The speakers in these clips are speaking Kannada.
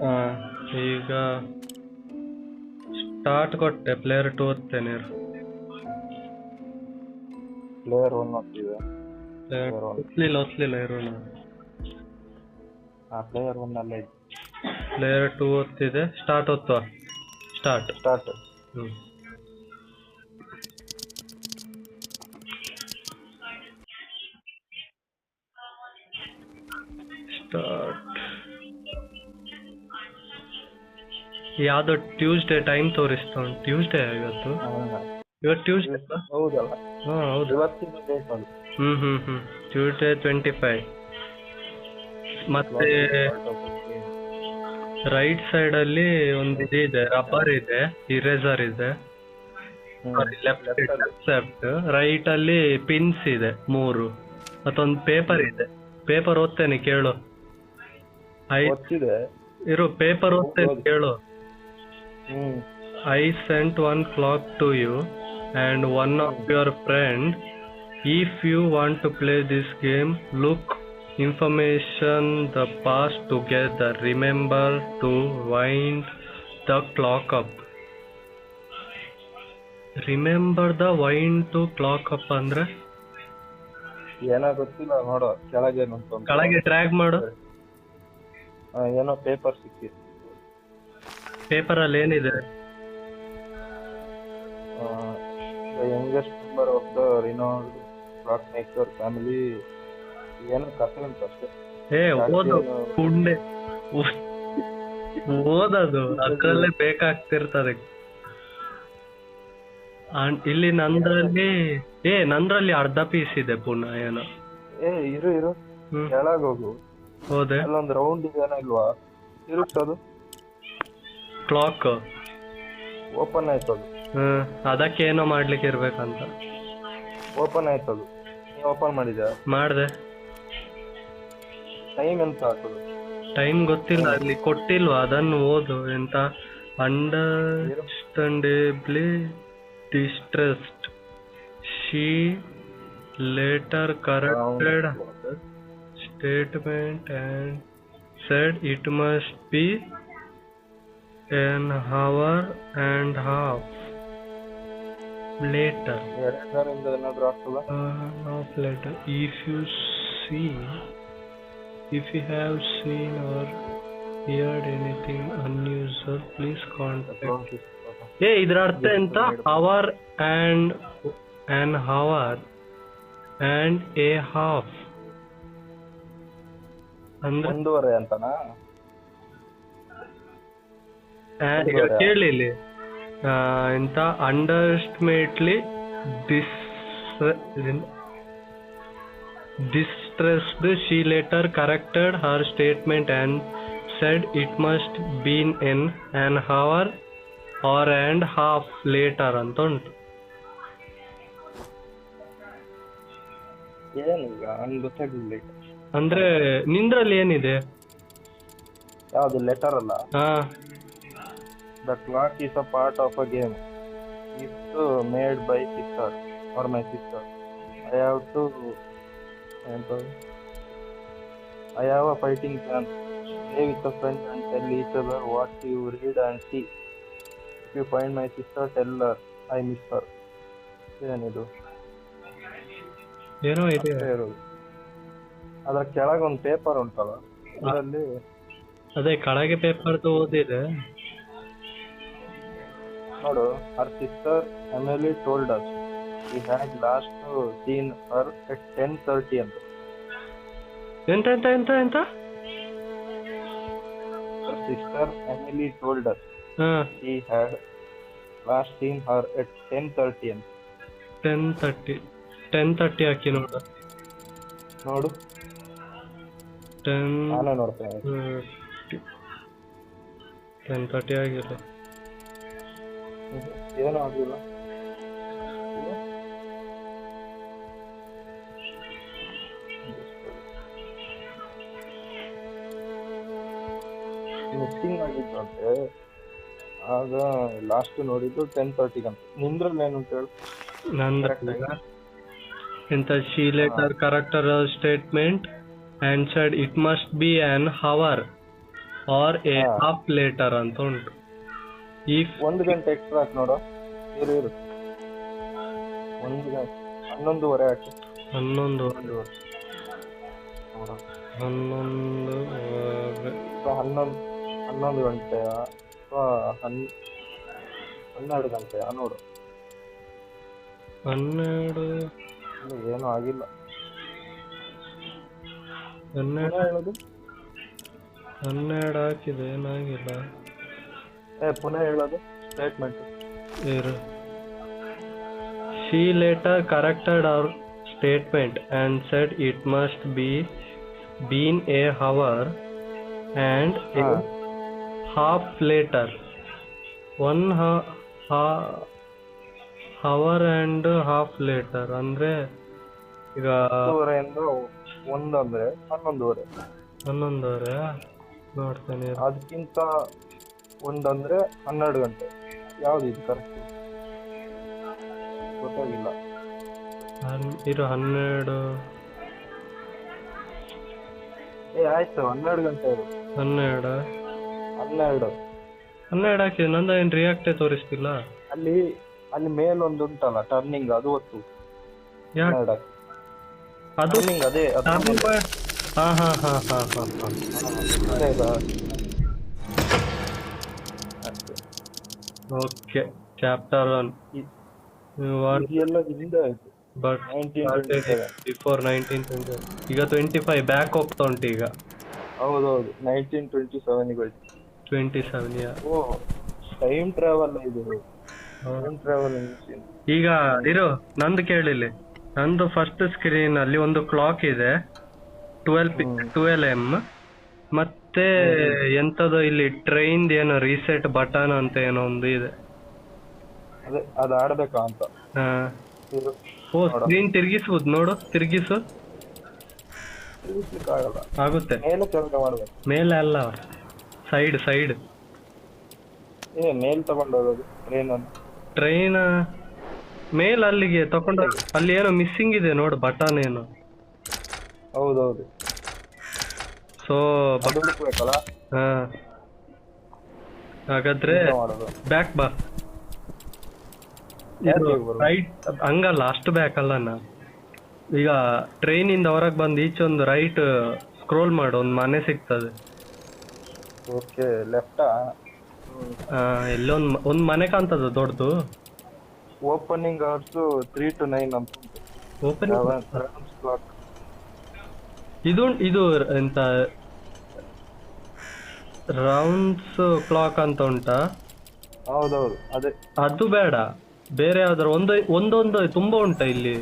ಆ, ಈಗ ಸ್ಟಾರ್ಟ್ ಕೊಟ್ಟೆ, ಪ್ಲೇಯರ್ 2 ಓದ್ತೇನೆ. ಪ್ಲೇಯರ್ 1 ಆಗ್ತಿದೆ. ಒತ್ಲಿಲ್ಲ ಇರೋಣ. ಪ್ಲೇಯರ್ 1 ಅಲ್ಲೇ ಪ್ಲೇಯರ್ 2 ಓದ್ತಿದೆ. ಸ್ಟಾರ್ಟ್ ಒತ್ತುವ. ಸ್ಟಾರ್ಟ್. ಹ್ಮ್. ಸ್ಟಾರ್ಟ್. ಯಾವ್ದೋ ಟ್ಯೂಸ್ಡೇ ಟೈಮ್ ತೋರಿಸ್ತಾ ಉಂಟು. ಟ್ಯೂಸ್ಡೇ ಇವತ್ತು ಟ್ಯೂಸ್ಡೇ. ಹೌದಲ್ಲ? ಹಾ ಹೌದು. ಇವತ್ತಿನ ಡೇಟ್ ಅದು. ಟ್ಯೂಸ್ಡೇ 25. ಮತ್ತೆ ರೈಟ್ ಸೈಡ್ ಅಲ್ಲಿ ಒಂದು ಇದೆ, ರಬ್ಬರ್ ಇದೆ, ಇರೇಸರ್ ಇದೆ. ಲೆಫ್ಟ್ ರೈಟ್ ಅಲ್ಲಿ ಪಿನ್ಸ್ ಇದೆ 3. ಮತ್ತೊಂದು ಪೇಪರ್ ಇದೆ. ಪೇಪರ್ ಓದ್ತೇನೆ ಕೇಳು. ಇರು, ಪೇಪರ್ ಓದ್ತೇನೆ ಕೇಳು. I sent one clock to you and one of your friend. If you want to play this game, look information the past together. Remember to wind the clock up. Remember the wind to clock up ಅಂದ್ರೆ ಏನೋ ಗೊತ್ತಿಲ್ಲ ನೋಡು. ಕೆಳಗೆ ಡ್ರ್ಯಾಗ್ ಮಾಡು. ಏನೋ ಪೇಪರ್ ಸಿಕ್ಕಿದೆ. ಪೇಪರ್ ಅಲ್ಲಿ ಏನಿದೆ? The youngest member of the renowned clockmaker family. ಏನೋ ಕಥೆ ಉಂಟು ಅಷ್ಟೇ. ಓದು ಪುಂಡೆ ಓದದು ಅದ್ರಲ್ಲೇ ಬೇಕಾಗ್ತಿರ್ತದೆ. ಇಲ್ಲಿ ನಂದ್ರಲ್ಲಿ ಅರ್ಧ ಪೀಸ್ ಇದೆ ಪುನಃ ಏನೋ. ಇರು ಕೆಳಗೆ ಹೋಗು. ಹೋದೆ. ಅಲ್ಲೊಂದು ರೌಂಡ್ ಇದೆನೋ ಇಲ್ವಾ? ತಿರುಗ್ಸೋದು. ಕ್ಲಾಕ್ ಓಪನ್ ಆಯ್ತದು. ಅದಕ್ಕೆ ಏನೋ ಮಾಡ್ಲಿಕ್ಕೆ ಇರ್ಬೇಕಂತ. ಓಪನ್ ಆಯ್ತದು. ನೀ ಓಪನ್ ಮಾಡಿದ? ಮಾಡ್ದೆ. ಟೈಮ್ ಎಂತ ಹಾಕೋದು? ಟೈಮ್ ಗೊತ್ತಿಲ್ಲ, ಅಲ್ಲಿ ಕೊಟ್ಟಿಲ್ವಾ? ಅದನ್ನು ಓದು. ಎಂತ ಅಂಡರ್ಸ್ಟ್ಯಾಂಡೇಬ್ಲಿ distressed. She later corrected statement and said it must be an hour and half later. Later. If you have seen or heard anything unusual, please contact. ಇದರ ಅರ್ಥ ಎಂತ? Hour and an hour and a half ಅಂದ್ರೆ 1.5 ಅಂತನಾ? ಕೇಳಿಲಿ ಎಂತ ಅಂಡರ್ಸ್ಟಿಮೇಟ್ಲಿ distressed. She later corrected her statement and said it must been in an hour or and half later ಅಂತ ಉಂಟು. ಏನೀಗ ಗೊತ್ತಾಗ್ಲಿಲ್ಲ. ಅಂದ್ರೆ ನಿಂದ್ರಲ್ಲಿ ಏನಿದೆ? ಯಾವ್ದು ಲೆಟರ್ ಅಲ್ಲ? The clock is a part of a game. It's made by sister or my sister. I have a fighting chance. Play with a friend and tell each other what you read and see. If you find my sister, tell her I miss her. ಏನಿದು? ಏನೋ ಇದೆ. ಅದ್ರ ಕೆಳಗೆ ಒಂದು ಪೇಪರ್ ಉಂಟಲ್ಲ, ಅದರಲ್ಲಿ ಅದೇ ಕೆಳಗೆ ಪೇಪರ್ ಓದಿದೆ ನೋಡು. her sister Emily told us we had last seen her at 10:30 ಅಂತ. ಎಂತ her sister Emily told us we had last seen her at 10:30 ಅಂತ. 10:30 ಹಾಕಿ ನೋಡು. 10 ನಾನು ನೋಡ್ತೇನೆ. 10:30 ಆಗಿಲ್ಲ. ಏನೂ ಆಗಿಲ್ಲ. ಮಿಸ್ಸಿಂಗ್ ಆಗಿತ್ತಂತೆ. ಆಗ ಲಾಸ್ಟ್ ನೋಡಿದ್ದು 10:30 ಅಂತ. ನಿಂದ್ರಲ್ಲಿ ಏನು ಅಂತ ಹೇಳು? ಎಂತ? she later corrected her statement and said it must be an hour or a ಹಾ. ಹಾಫ್ ಲೇಟರ್ ಅಂತ ಉಂಟು. ಇಫ್ 1 ಗಂಟೆ ಎಕ್ಸ್ಟ್ರಾ ಹಾಕಿ ನೋಡು. ಇರು 1 ಗಂಟೆ 11:30 ಹಾಕಿ. 11 11:30 ನೋಡು. 11 ಅಥವಾ 11 ಗಂಟೆಯ ಅಥವಾ 12 ಗಂಟೆಯ ನೋಡು. 12 ಏನೂ ಆಗಿಲ್ಲ. 12 ಹೇಳೋದು 12 ಹಾಕಿದೆ, ಏನಾಗಿಲ್ಲ. ಪುನಃ ಹೇಳೋದು ಸ್ಟೇಟ್ಮೆಂಟ್. ಇರು. She later corrected our statement and said it must be been a hour and a half later. 1 hour and half later ಅಂದ್ರೆ ಈಗ 10:30 1 ಅಂದ್ರೆ 11:30. 11 ನೋಡ್ತೇನೆ. ಅದಕ್ಕಿಂತ 1 ಅಂದ್ರೆ 12 ಗಂಟೆ. ಯಾವ್ದು ಇದು ಕರೆಕ್ಟ್? ಗೊತ್ತಾಗಿಲ್ಲ. ಇರು 12 ಆಯ್ತು 12 ಗಂಟೆ ಇದು. 12 ಹಾಕಿದೆ. ನಂದ ಏನ್ ರಿಯಾಕ್ಟೇ ತೋರಿಸ್ತಿಲ್ಲ. ಅಲ್ಲಿ ಮೇಲೊಂದು ಉಂಟಲ್ಲ ಟರ್ನಿಂಗ್, ಅದು ಒತ್ತು. ಯಾಕೆ ಅದು ಟರ್ನಿಂಗ್ ಅದೇ ಹಾ. ಓಕೆ, ಚಾಪ್ಟರ್ 1 ಎಲ್ಲ ಹಿಂದೆ ಆಯ್ತು. ಬಟ್ 1927. ಬಿಫೋರ್ 1920. ಈಗ 25 ಬ್ಯಾಕ್ ಹೋಗ್ತಾ ಉಂಟು ಈಗ. ಹೌದೌದು 1927 ಹೋಯ್ತು. 27 ಓ, ಟೈಮ್ ಟ್ರಾವೆಲ್ ಇದು. ಟೈಮ್ ಟ್ರಾವೆಲ್ ಈಗ ಇರು, ನಂದು ಕೇಳಿಲ್ಲಿ. ನಂದು ಫಸ್ಟ್ ಸ್ಕ್ರೀನ್ ಅಲ್ಲಿ ಒಂದು ಕ್ಲಾಕ್ ಇದೆ, 12 ಮತ್ತೆ ಎಂತದೋ ಇಲ್ಲಿ ಟ್ರೈನ್ ಏನೋ ರೀಸೆಟ್ ಬಟನ್ ಅಂತ ಏನೋ ಒಂದು ಇದೆ. ಅದೇ ಅದು ಆಡ್ಬೇಕಾ ಅಂತ. ಓ, ಸ್ಕ್ರೀನ್ ತಿರ್ಗಿಸ್ಬೋದು ನೋಡು, ತಿರ್ಗಿಸು. ಆಗಲ್ಲ, ಆಗುತ್ತೆ. ಮೇಲೆ ಕೆಲಸ ಮಾಡ್ಬೇಕು. ಮೇಲೆ ಅಲ್ಲ, ಸೈಡ್. ಮೇಲ್ ತಗೊಂಡೋಗೋದು ಟ್ರೈನ್ ಮೇಲ್ ಅಲ್ಲಿಗೆ ತಗೊಂಡು ಅಲ್ಲಿ ಏನೋ ಮಿಸ್ಸಿಂಗ್ ಇದೆ ನೋಡು, ಬಟನ್ ಏನು. ಹೌದೌದು. ಸೊ ಹುಡುಕ್ಬೇಕಲ್ಲ. ಹಾಗಾದ್ರೆ ಬ್ಯಾಕ್ ಬಾ. ರೈಟ್ ಹಂಗಲ್ಲ, ಅಷ್ಟು ಬ್ಯಾಕ್ ಅಲ್ಲ. ಈಗ ಟ್ರೈನ್ ಇಂದ ಹೊರಗೆ ಬಂದು ಈಚೆ ಒಂದು ರೈಟ್ ಸ್ಕ್ರೋಲ್ ಮಾಡು, ಒಂದು ಮನೆ ಸಿಗ್ತದೆ. ಓಕೆ, ಲೆಫ್ಟಾ? ಎಲ್ಲೊಂದು ಮನೆ ಕಾಣ್ತದ ದೊಡ್ಡದು. ಓಪನಿಂಗ್ ಅವರ್ಸ್ 3 to 9 ಅಂತ. ಇದು ಎಂತ ರೌಂಡ್ಸ್ ಕ್ಲಾಕ್ ಅಂತ ಉಂಟಾ? ಹೌದೌದು, ಅದೇ. ಅದು ಬೇಡ, ಬೇರೆ ಯಾವ್ದಾರು ಒಂದೊಂದು ತುಂಬಾ ಉಂಟಾ ಇಲ್ಲಿ.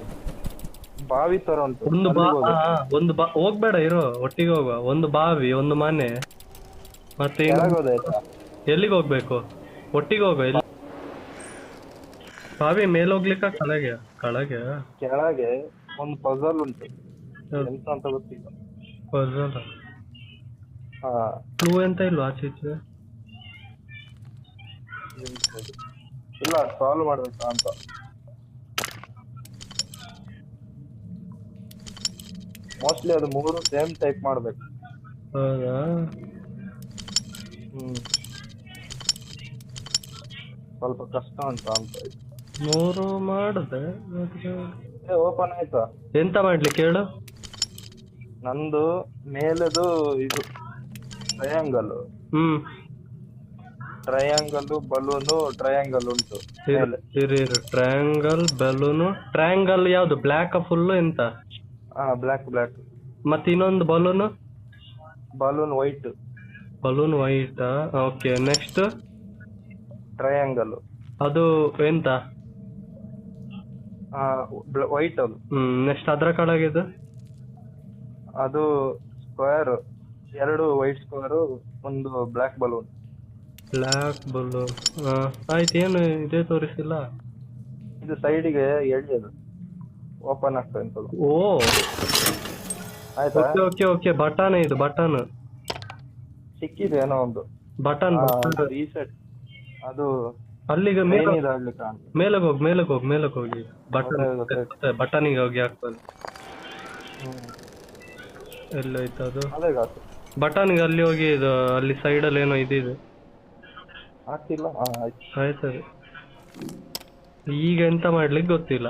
ಬಾವಿ ತರ ಉಂಟು. ಒಂದು ಹೋಗ್ಬೇಡ, ಇರೋ ಒಟ್ಟಿಗೆ ಹೋಗುವ. ಒಂದು ಬಾವಿ, ಒಂದು ಮನೆ, ಮತ್ತೆ ಎಲ್ಲಿಗೆ ಹೋಗ್ಬೇಕು? ಒಟ್ಟಿಗೆ ಹೋಗುವ. ಎಲ್ಲಿ ಬಾವಿ ಮೇಲೆ ಹೋಗ್ಲಿಕ್ಕ ಕೆಳಗೆ? ಕೆಳಗೆ ಒಂದು ಪಜಲ್ ಉಂಟು, ಎಂತ ಅಂತ ಗೊತ್ತಿಲ್ಲ. ಪಜಲ್ ಕ್ಲೂ ಎಂತ ಇಲ್ವಾ ಆಚೆ ಈಚೆ? ಇಲ್ಲ, ಸಾಲ್ವ್ ಮಾಡ್ಬೇಕಾ ಅಂತ. ಮೋಸ್ಟ್ಲಿ ಅದು 3 ಸೇಮ್ ಟೈಪ್ ಮಾಡ್ಬೇಕು. ಹೌದಾ? ಸ್ವಲ್ಪ ಕಷ್ಟ ಅಂತ 3 ಮಾಡಿದೆ. ಓಪನ್ ಆಯ್ತಾ? ಎಂತ ಮಾಡ್ಲಿಕ್ಕೆ ಹೇಳು? ನಂದು ಮೇಲೆದು ಇದು ಟ್ರಯಾಂಗಲ್. ಬಲೂನು ಟ್ರಯಾಂಗಲ್ ಉಂಟು. Triangle, balloon. ಟ್ರಯಾಂಗಲ್ ಯಾವ್ದು? ಬ್ಲಾಕ್ ಫುಲ್ ಎಂತ? ಬ್ಲಾಕ್. ಮತ್ತೆ ಇನ್ನೊಂದು balloon white. Balloon white. Okay, next triangle. ಅದು ಎಂತ? ವೈಟ್ ಅದು. ನೆಕ್ಸ್ಟ್ ಅದ್ರ ಕೆಳಗಿದು? ಅದು ಸ್ಕ್ವೇರ್. 2 ವೈಟ್ ಸ್ಕ್ವೇರ್, ಒಂದು ಬ್ಲಾಕ್ ಬಲೂನ್. ಆಯ್ತು, ಏನು ಇದೇ ತೋರಿಸಿಲ್ಲ. ಇದು ಸೈಡಿಗೆ ಎಳೆಯೋದು, ಓಪನ್ ಆಗ್ತದೆ ಅಂತ. ಓ ಆಯ್ತಾ? ಓಕೆ. ಬಟನ್ ಇದು, ಬಟನ್ ಸಿಕ್ಕಿದೆ ಏನೋ ಒಂದು ಬಟನ್. ರೀಸೆಟ್ ಅದು ಅಲ್ಲಿಗೆ ಮೇಲಕ್ಕೆ ಹೋಗಿ ಬಟನಿಗೆ ಹೋಗಿ ಹಾಕ್ಬೋದು. ಎಲ್ಲೋಯ್ತು ಅದು? ಬಟನ್ಗೆ ಅಲ್ಲಿ ಹೋಗಿ ಇದು ಅಲ್ಲಿ ಸೈಡಲ್ಲಿ ಏನೋ ಇದಿದೆ. ಆಗ್ತಿಲ್ಲ. ಆಯ್ತು. ಆಯ್ತದೆ. ಈಗ ಎಂತ ಮಾಡ್ಲಿಕ್ಕೆ ಗೊತ್ತಿಲ್ಲ.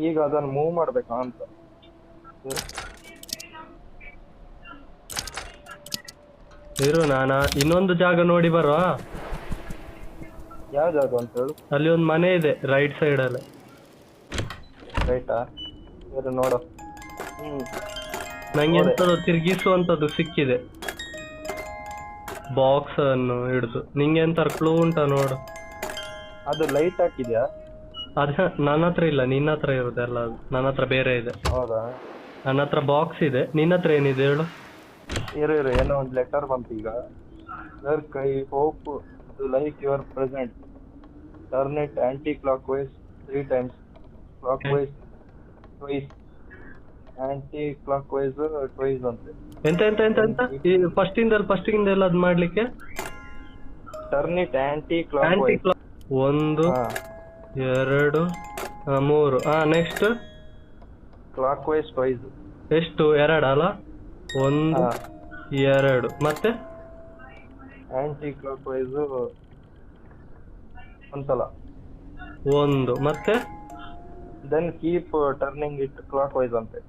ಈಗ ಅದನ್ನು ಮೂವ್ ಮಾಡ್ಬೇಕಾ ಅಂತ. ಇರು ನಾನು ಇನ್ನೊಂದು ಜಾಗ ನೋಡಿ ಬರುವ. ಯಾವ ಜಾಗ ಅಂತ ಹೇಳು. ಅಲ್ಲಿ ಒಂದು ಮನೆ ಇದೆ ರೈಟ್ ಸೈಡಲ್ಲಿ. ರೈಟಾ? ಇರು ನೋಡು. ನಂಗೆ ಎಂತದ್ದು ತಿರುಗಿಸುವಂತದ್ದು ಸಿಕ್ಕಿದೆ, ಬಾಕ್ಸ್ ಅನ್ನು ಹಿಡಿದು. ನಿಂಗೆ ಎಂತ ಕ್ಲೂ ಉಂಟಾ ನೋಡು. ಅದು ಲೈಟ್ ಹಾಕಿದ್ಯಾ? ಅದ ನನ್ನ ಹತ್ರ ಇಲ್ಲ, ನಿನ್ನ ಹತ್ರ ಇರುದೆಲ್ಲ. ಅದು ನನ್ನ ಹತ್ರ ಬೇರೆ ಇದೆ. ಹೌದಾ? ನನ್ನ ಹತ್ರ ಬಾಕ್ಸ್ ಇದೆ, ನಿನ್ನ ಹತ್ರ ಏನಿದೆ ಹೇಳು. ಇರು ಏನೋ ಒಂದು ಲೆಟರ್ ಬಂತು ಈಗ. Work I hope to like your present. Turn it anticlockwise 3 times. Clock wise twice. Aunty clock wise twice ಅಂತೆ. ಎಂತ ಎಂತ ಎಂತ ಎಂತ ಫಸ್ಟ್ ಇಂದ ಎಲ್ಲ ಅದ್ ಮಾಡ್ಲಿಕ್ಕೆ. Turn it anticlockwise. 1 2 3. Next clock wise twice. ಎಷ್ಟು? 2 ಅಲ್ಲ? 1 2 ಮತ್ತೆ ಆಂಟಿ ಕ್ಲಾಕ್ ವೈಸ್ ಒಂದ್ಸಲ. 1 ಮತ್ತೆ then keep turning it clockwise ಅಂತೆ.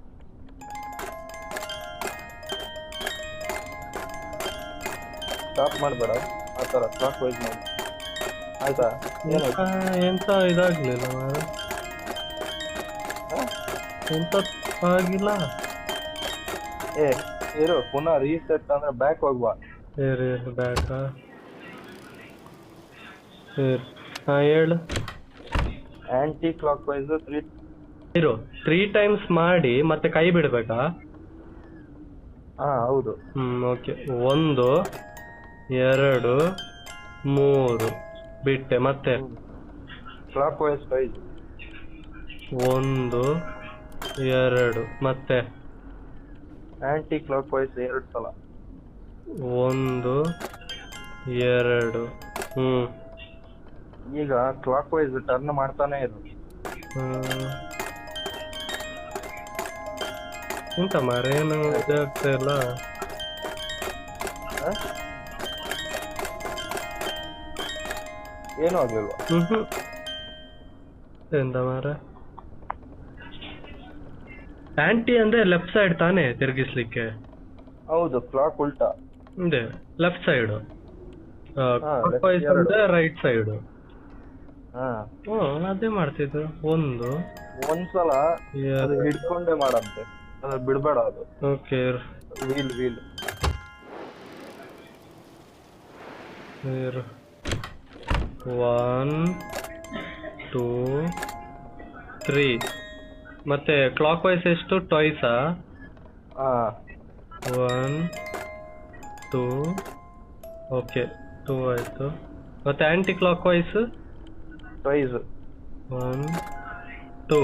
ಸ್ಟಾಪ್ ಮಾಡಬೇಡ, ಆ ಥರ ಕ್ಲಾಕ್ ವೈಸ್ ಮಾಡಿ. ಆಯ್ತಾ? ಎಂತ ಇದಾಗ್ಲಿಲ್ಲ ಮಾರೆ, ಎಂತ ಆಗಿಲ್ಲ. ಇರು, ಪುನಃ ರೀಸೆಟ್ ಅಂದ್ರೆ ಬ್ಯಾಕ್ ಹೋಗ್ಬಾ. ಬ್ಯಾಕ್ ಹೇಳು. ಆಂಟಿ ಕ್ಲಾಕ್ ವೈಸ್ 3 times ಮಾಡಿ ಮತ್ತೆ ಕೈ ಬಿಡ್ಬೇಕಾ? ಹೌದು. ಓಕೆ. 1 2 3 ಬಿಟ್ಟೆ. ಮತ್ತೆ ಕ್ಲಾಕ್ ವೈಸ್ ಟ್ವೈಸ್. 1 2 ಮತ್ತೆ ಆಂಟಿ ಕ್ಲಾಕ್ ವೈಸ್ 2 ಸಲ. 1 2 ಈಗ ಕ್ಲಾಕ್ ವೈಸ್ ಟರ್ನ್ ಮಾಡ್ತಾನೆ ಇರು. ಉಂಟ ಮಾರೆ, ಏನು ಇದಾಗ್ತಾ ಇಲ್ಲ. ಏನು ಆಗ್ಲಿಲ್ವಾ? ಎಂತ ಮಾರೆ, ಆಂಟಿ ಅಂದ್ರೆ ಲೆಫ್ಟ್ ಸೈಡ್ ತಾನೇ ತಿರ್ಗಿಸ್ಲಿಕ್ಕೆ? ಹೌದು, ಕ್ಲಾಕ್ ಉಲ್ಟಾ ಇದೆ ಲೆಫ್ಟ್ ಸೈಡ್, ರೈಟ್ ಸೈಡ್. ಅದೇ ಮಾಡ್ತಿದ್ದು. ಒಂದ್ಸಲ ಹಿಡ್ಕೊಂಡೆ ಮಾಡಂತೆ, ಅದ್ರ ಬಿಡ್ಬೇಡ ಅದು. ಓಕೆ. ವೀಲ್ 1 2 3 ಮತ್ತೆ ಕ್ಲಾಕ್ ವೈಸ್ ಎಷ್ಟು? ಟ್ವೈಸಾ? 1 2 ಓಕೆ 2 ಆಯ್ತು. ಮತ್ತೆ ಆಂಟಿ ಕ್ಲಾಕ್ ವೈಸ್ ಟ್ವೈಸ್ 1 2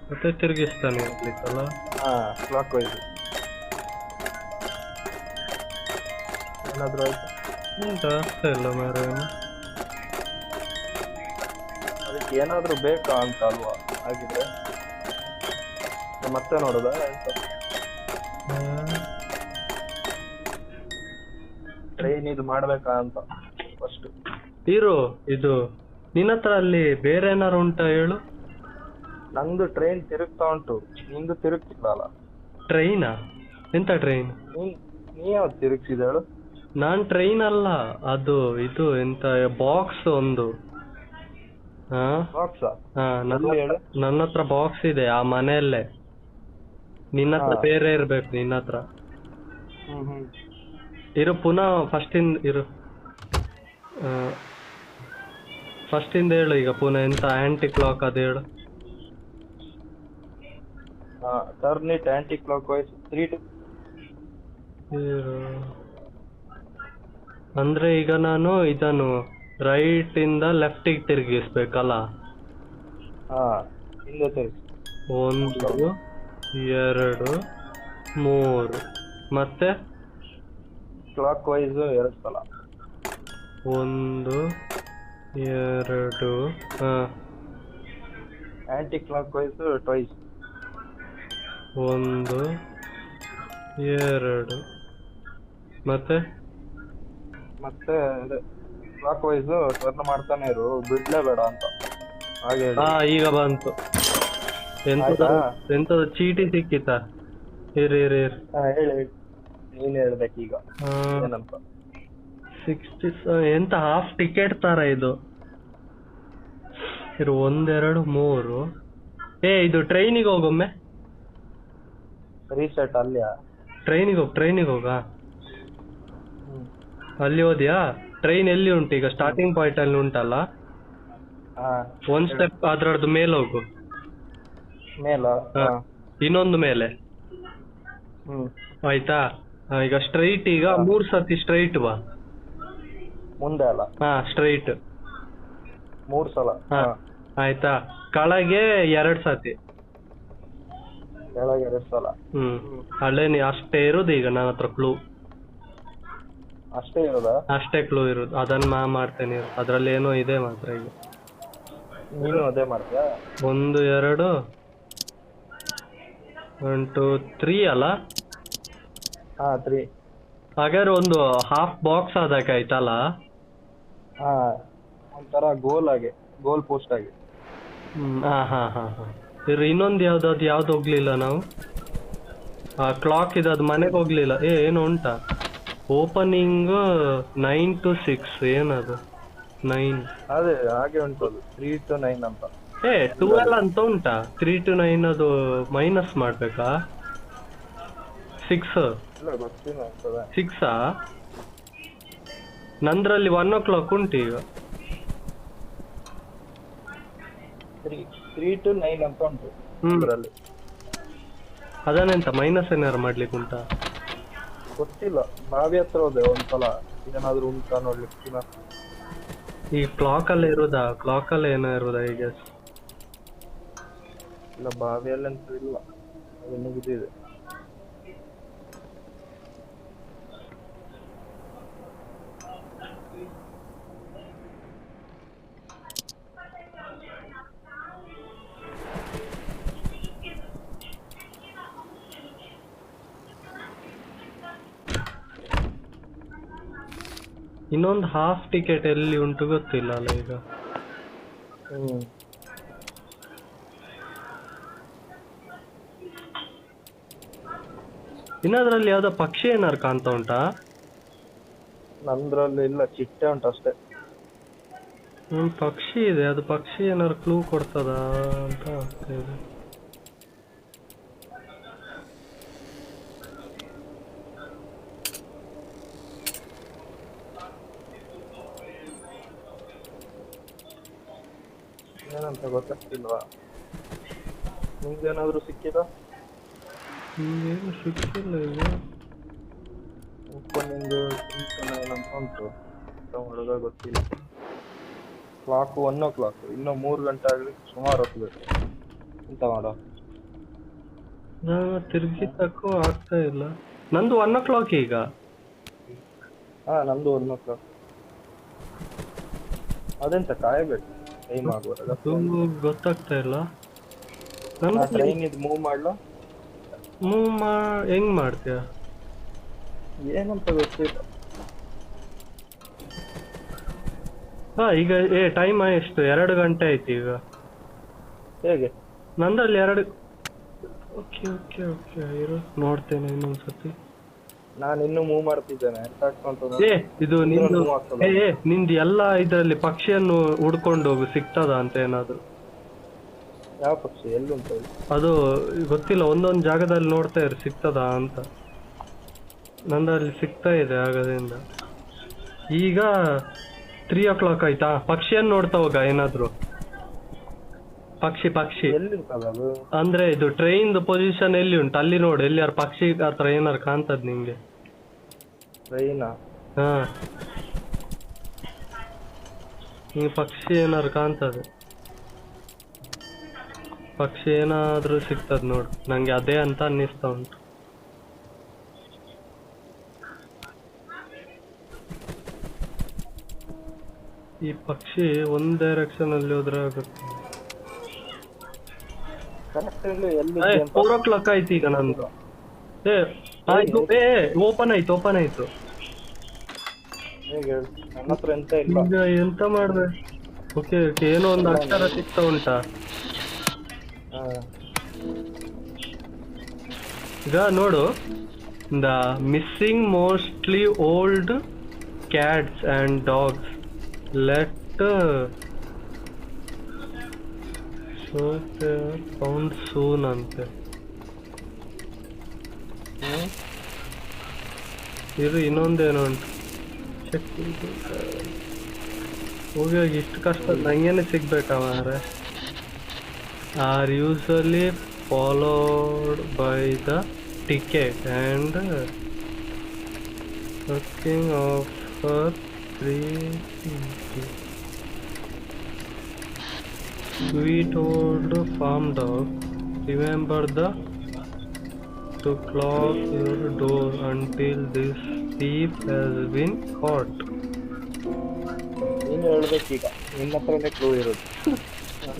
ಮತ್ತೆ ತಿರುಗಿಸ್ತಾನೆ ಇರ್ಲಿಕ್ಕಲ್ಲ. Clock wise. ಏನಾದ್ರು ಆಯ್ತು? ಆಗ್ತಾ ಇಲ್ಲ ಮಾರೆ. ಅದಕ್ಕೆ ಏನಾದ್ರು ಬೇಕಾ ಅಂತ ಅಲ್ವಾ? ಹಾಗಿದ್ರೆ ಮತ್ತೆ ನೋಡುದ ಟ್ರೈನ್ ಇದು ಮಾಡ್ಬೇಕಾ ಅಂತ ಫಸ್ಟ್. ಇದು ನಿನ್ನ ಹತ್ರ ಅಲ್ಲಿ ಬೇರೆ ಏನಾರು ಉಂಟಾ ಹೇಳು. ನಂದು ಟ್ರೈನ್ ತಿರುಗ್ತಾ ಉಂಟು, ನಿಂದು ತಿರುಗ್ತಿಲ್ಲ ಅಲ್ಲ. ಟ್ರೈನಾ? ಎಂತ ಟ್ರೈನ್? ನೀ ಯಾವ್ದು ತಿರುಗ್ಸಿದ ಹೇಳು. ನಾನ್ ಟ್ರೈನ್ ಅಲ್ಲ, ಅದು ಇದು ಎಂತ ಬಾಕ್ಸ್ ಒಂದು. ನನ್ನ ಹತ್ರ ಬಾಕ್ಸ್ ಇದೆ ಆ ಮನೆಯಲ್ಲೇ. ನಿನ್ನ ಹತ್ರ ಬೇರೆ ಇರ್ಬೇಕು. ನಿನ್ನ ಹತ್ರ ಇರು. ಪುನಃ ಫಸ್ಟ್ ಇಂದ ಹೇಳು ಈಗ ಪುನಃ. ಎಂತ ಆಂಟಿ ಕ್ಲಾಕ್ ಅದು ಹೇಳು. Turn it anticlockwise 3 ಅಂದ್ರೆ ಈಗ ನಾನು ಇದನ್ನು ರೈಟ್ ಇಂದ ಲೆಫ್ಟಿಗೆ ತಿರುಗಿಸ್ಬೇಕಲ್ಲ? 1 2 3 ಮತ್ತೆ ಕ್ಲಾಕ್ ವೈಸ್ 2 ಸಲ. 1 2 ಆಂಟಿ ಕ್ಲಾಕ್ ವೈಸ್ ಟ್ವೈಸ್. 1 2 ಮತ್ತೆ ಮತ್ತೆ ಕ್ಲಾಕ್ ವೈಸ್ ಟರ್ನ್ ಮಾಡ್ತಾನೆ ಇರು, ಬಿಡ್ಲೇಬೇಡ ಅಂತ ಹಾಗೆ ಹೇಳಿ. ಹಾ ಈಗ ಬಂತು. ಎಂತದ ಆಯ್ತಾ? ಎಂತದ ಚೀಟಿ ಸಿಕ್ಕಿತಾ? ಇರ್ ಇರ್ ಇರ್ ಹೇಳಿ ಹೇಳಿ, ನೀನ್ ಹೇಳ್ಬೇಕೀಗ ಏನಂತ. 60 ಎಂತ ಹಾಫ್ ಟಿಕೆಟ್ ತರ ಇದು. ಇರು 1 2 3. ಇದು ಟ್ರೈನಿಗೆ ಹೋಗೊಮ್ಮೆ. ರೀಸೆಟ್ ಅಲ್ಲಿಯಾ? ಟ್ರೈನಿಗೆ ಹೋಗ. ಅಲ್ಲಿ ಹೋದ್ಯಾ? ಟ್ರೈನ್ ಎಲ್ಲಿ ಉಂಟು ಈಗ? ಸ್ಟಾರ್ಟಿಂಗ್ ಪಾಯಿಂಟ್ ಅಲ್ಲಿ ಉಂಟಲ್ಲ, ಒಂದ್ ಸ್ಟೆಪ್ ಅದ್ರದ್ದು ಮೇಲೆ ಹೋಗು. ಮೇಲ? ಇನ್ನೊಂದು ಮೇಲೆ. ಆಯ್ತಾ? ಈಗ ಸ್ಟ್ರೈಟ್, ಈಗ 3 ಸತಿ ಸ್ಟ್ರೈಟ್ ಬಾ. ಮುಂದೆ ಅಲ್ಲ? ಸ್ಟ್ರೈಟ್ 3 ಸಲ. ಆಯ್ತಾ? ಕೆಳಗೆ 2 ಸತಿ. ಕೆಳಗೆ 2 ಸಲ. ಅಲ್ಲೇ ನೀ ಅಷ್ಟೇ ಇರುದು ಈಗ ನನ್ನ ಹತ್ರ ಕ್ಲೂ. ಅಷ್ಟೇ ಇರೋದಾ? ಅಷ್ಟೇ ಕ್ಲೂ ಇರುದು, ಅದನ್ನ ಮಾಡ್ತೇನೆ. ಅದ್ರಲ್ಲಿ ಏನೋ ಇದೆ ಮಾತ್ರ ಈಗ. ನೀನು ಅದೇ ಮಾಡ್ತೀಯಾ? 1 2 1 2 3 ಅಲ್ಲ? 3. ಹಾಗಾದ್ರೆ ಒಂದು ಹಾಫ್ ಬಾಕ್ಸ್ ಆಯ್ತಲ್ಲ? ಒಂಥರ ಗೋಲ್ ಪೋಸ್ಟ್ ಆಗಿ. ಇನ್ನೊಂದು ಯಾವ್ದು ಹೋಗ್ಲಿಲ್ಲ ನಾವು. ಕ್ಲಾಕ್ ಇದೆ, ಅದು ಮನೆಗೆ ಹೋಗ್ಲಿಲ್ಲ. ಏನು ಉಂಟಾ? Opening 9 to 6. ಏನದು? 9. ಅದೇ ಹಾಗೆ ಉಂಟು, 3 to 9 ಅಂತ. 12 ಅಂತ ಉಂಟಾ? 3 to 9 ಅದು ಮೈನಸ್ ಮಾಡ್ಬೇಕಾ? 6 6 ನಂದ್ರಲ್ಲಿ 1 o'clock ಉಂಟು ಈಗ. 3 to 9 ಅಂತ ಉಂಟು ಅದರಲ್ಲಿ. ಅದನ್ನೆಂತ ಮೈನಸ್ ಏನಾರು ಮಾಡ್ಲಿಕ್ಕೆ ಉಂಟಾ? ಗೊತ್ತಿಲ್ಲ, ಬಾವಿ ಹತ್ರ ಹೋದೆ ಒಂದ್ಸಲ, ಏನಾದ್ರು ಉಂಟಾ ನೋಡ್ಲಿಕ್ಕೆ. ಈ ಕ್ಲಾಕ್ ಅಲ್ಲೇ ಇರುದಾ? ಕ್ಲಾಕ್ ಅಲ್ಲೇ ಏನೋ ಇರುದಾ ಈಗ? ಇಲ್ಲ, ಬಾವಿಯಲ್ಲಿ ಅಂತ ಇಲ್ಲ, ಅದು ಮುಗಿದಿದೆ. ಇನ್ನೊಂದು ಹಾಫ್ ಟಿಕೆಟ್ ಎಲ್ಲಿ ಉಂಟು ಗೊತ್ತಿಲ್ಲ ಅಲ್ಲ ಈಗ. ಇನ್ನದ್ರಲ್ಲಿ ಯಾವ್ದೋ ಪಕ್ಷಿ ಏನಾರು ಕಾಣ್ತಾ ಉಂಟಾ? ನಂದ್ರಲ್ಲಿ ಇಲ್ಲ, ಚಿಟ್ಟೆ ಉಂಟು ಅಷ್ಟೇ. ಪಕ್ಷಿ ಇದೆ, ಅದು ಪಕ್ಷಿ ಏನಾರು ಕ್ಲೂ ಕೊಡ್ತದ ಅಂತ ಆಗ್ತಿದೆ. ಏನಂತ ಗೊತ್ತಾಗ್ತಿಲ್ವಾ? ನಿಮ್ಗೇನಾದ್ರು ಸಿಕ್ಕಿದ? ಏನು ಸಿಕ್ಕಿಲ್ಲ ಈಗ. ಓಪನಿಂಗ್ ಏನಂತ ಉಂಟು, ಹುಡುಗ ಗೊತ್ತಿಲ್ಲ. ಕ್ಲಾಕ್ 1 o'clock, ಇನ್ನು 3 ಗಂಟೆ ಆಗ್ಲಿಕ್ಕೆ ಸುಮಾರು ಹೊತ್ತು ಬೇಕು. ಎಂತ ಮಾಡೋ? ತಿರ್ಗಿಸಕ್ಕೂ ಆಗ್ತಾ ಇಲ್ಲ. ನಂದು 1 o'clock ಈಗ. ನಂದು 1 o'clock. ಅದೆಂತ ಕಾಯಬೇಕು ಟೈಮ್ ಆಗುವಾಗ? ಗೊತ್ತಾಗ್ತಾ ಇಲ್ಲ. ಟ್ರೈನ್ ಇದು ಮೂವ್ ಮಾಡ್ಲಾ? ಹೆಂಗ್ ಮಾಡ್ತೀಯ? ಏನಂತ ಗೊತ್ತಿಲ್ಲ. ಈಗ ಟೈಮ್ ಎಷ್ಟು? 2 ಗಂಟೆ ಆಯ್ತು ಈಗ. ಹೇಗೆ? ನಂದಲ್ಲಿ 2. ಓಕೆ ಓಕೆ ಓಕೆ, ಇರು ನೋಡ್ತೇನೆ ಇನ್ನೊಂದ್ಸತಿ. ನಾನು ಇನ್ನೂ ಮೂವ್ ಮಾಡ್ತಿದ್ದೇನೆ. ಇದು ನಿಂದು ಎಲ್ಲ ಇದ್ರಲ್ಲಿ ಪಕ್ಷಿಯನ್ನು ಹುಡ್ಕೊಂಡು ಹೋಗು, ಸಿಗ್ತದ ಅಂತ ಏನಾದ್ರು? ಯಾವ ಪಕ್ಷಿ? ಎಲ್ಲಿ ಉಂಟು ಅದು? ಗೊತ್ತಿಲ್ಲ, ಒಂದೊಂದು ಜಾಗದಲ್ಲಿ ನೋಡ್ತಾ ಇರು, ಸಿಗ್ತದ ಅಂತ. ನಂದಲ್ಲಿ ಸಿಗ್ತಾ ಇದೆ ಆಗದಿಂದ. ಈಗ 3 o'clock ಆಯ್ತಾ? ಪಕ್ಷಿಯನ್ನು ನೋಡ್ತಾ ಹೋಗ ಏನಾದ್ರು. ಪಕ್ಷಿ ಎಲ್ಲಿ ಅದು? ಅಂದ್ರೆ ಇದು ಟ್ರೈನ್ ಪೊಸಿಷನ್ ಎಲ್ಲಿ ಉಂಟು ಅಲ್ಲಿ ನೋಡು. ಎಲ್ಲಿ ಯಾರು ಪಕ್ಷಿ ಹತ್ರ ಏನಾರು ಕಾಣ್ತದ ನಿಂಗೆ? ಟ್ರೈನಾ? ನಿಂಗೆ ಪಕ್ಷಿ ಏನಾರು ಕಾಣ್ತದೆ? ಪಕ್ಷಿ ಏನಾದ್ರೂ ಸಿಗ್ತದ ನೋಡು. ನಂಗೆ ಅದೇ ಅಂತ ಅನ್ನಿಸ್ತಾ ಉಂಟು. ಈ ಪಕ್ಷಿ ಒಂದ್ ಡೈರೆಕ್ಷನ್ ಅಲ್ಲಿ ಹೋದ್ರೆ ಆಗುತ್ತೆ. 4 o'clock ಆಯ್ತು ಈಗ ನಂದು. ಓಪನ್ ಆಯ್ತು. ಹೇಗೆ ಹೇಳು, ನನ್ನ ಹತ್ರ ಎಂತ ಇಲ್ಲ. ಈಗ ಎಂತ ಮಾಡ್ಬೇಕು? ಓಕೆ ಓಕೆ, ಏನೋ ಒಂದು ಅಕ್ಷರ ಸಿಗ್ತಾ ಉಂಟಾ? ಹಾ, ಈಗ ನೋಡು, the missing mostly old cats and dogs let found soon ಅಂತೆ. ಇದು ಇನ್ನೊಂದೇನೋ ಉಂಟು, ಚೆಕ್ ಹೋಗಿ ಇಷ್ಟು ಕಷ್ಟ ನಂಗೇನೆ ಸಿಗ್ಬೇಕಾ ಮಾರೆ. Are usually followed by the ticket and working of her 3 sweet old farm dog, remember to close your door until this thief has been caught. ನೀನು ಹೇಳ್ಬೇಕೀಗ, ನಿನ್ನ ಹತ್ರನೇ ಕ್ಲೂ ಇರೋದು.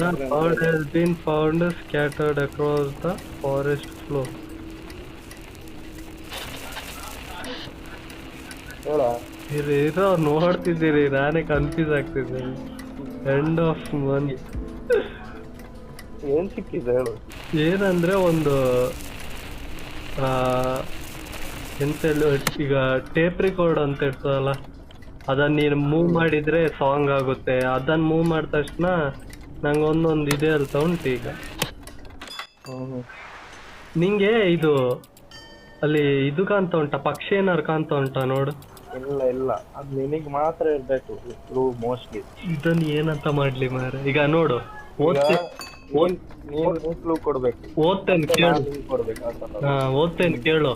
The bird has been found scattered across the forest floor. ಹೇಳ, ಇರೋ ನೋಡ್ತಿದ್ದೀರಿ, ನಾನೇ ಕನ್ಫ್ಯೂಸ್ ಆಗ್ತಿದ್ದೇನೆ. ಎಂಡ್ ಆಫ್ ಮಂತ್ ಏನ್ ಸಿಕ್ಕಿದೆ ಹೇಳು. ಏನಂದ್ರೆ ಒಂದು ಎಂತ ಈಗ ಟೇಪ್ ರಿಕಾರ್ಡ್ ಅಂತ ಇರ್ತದಲ್ಲ, ಅದನ್ನ ನೀನು ಮೂವ್ ಮಾಡಿದ್ರೆ ಸಾಂಗ್ ಆಗುತ್ತೆ. ಅದನ್ನ ಮೂವ್ ಮಾಡಿದ ತಕ್ಷಣ ನಂಗೆ ಒಂದೊಂದು ಇದೆ ಅಂತ ಉಂಟು. ಈಗ ನಿಂಗೆ ಇದು ಅಲ್ಲಿ ಇದು ಕಾಣ್ತಾ ಉಂಟಾ, ಪಕ್ಷಿ ಏನಾರು ಕಾಣ್ತಾ ಉಂಟಾ ನೋಡು. ಇಲ್ಲ ಇಲ್ಲ, ಅದು ನಿನಗ್ ಮಾತ್ರ ಇರ್ಬೇಕು ಕ್ಲೂ ಮೋಸ್ಟ್ಲಿ. ಇದನ್ನ ಏನಂತ ಮಾಡ್ಲಿ ಮಾರೆ? ಈಗ ನೋಡು, ನೀನು ಕ್ಲೂ ಕೊಡ್ಬೇಕು. ಓದ್ತೇನೆ ಕೇಳು. ಕೊಡ್ಬೇಕು ಓದ್ತೇನೆ ಕೇಳು.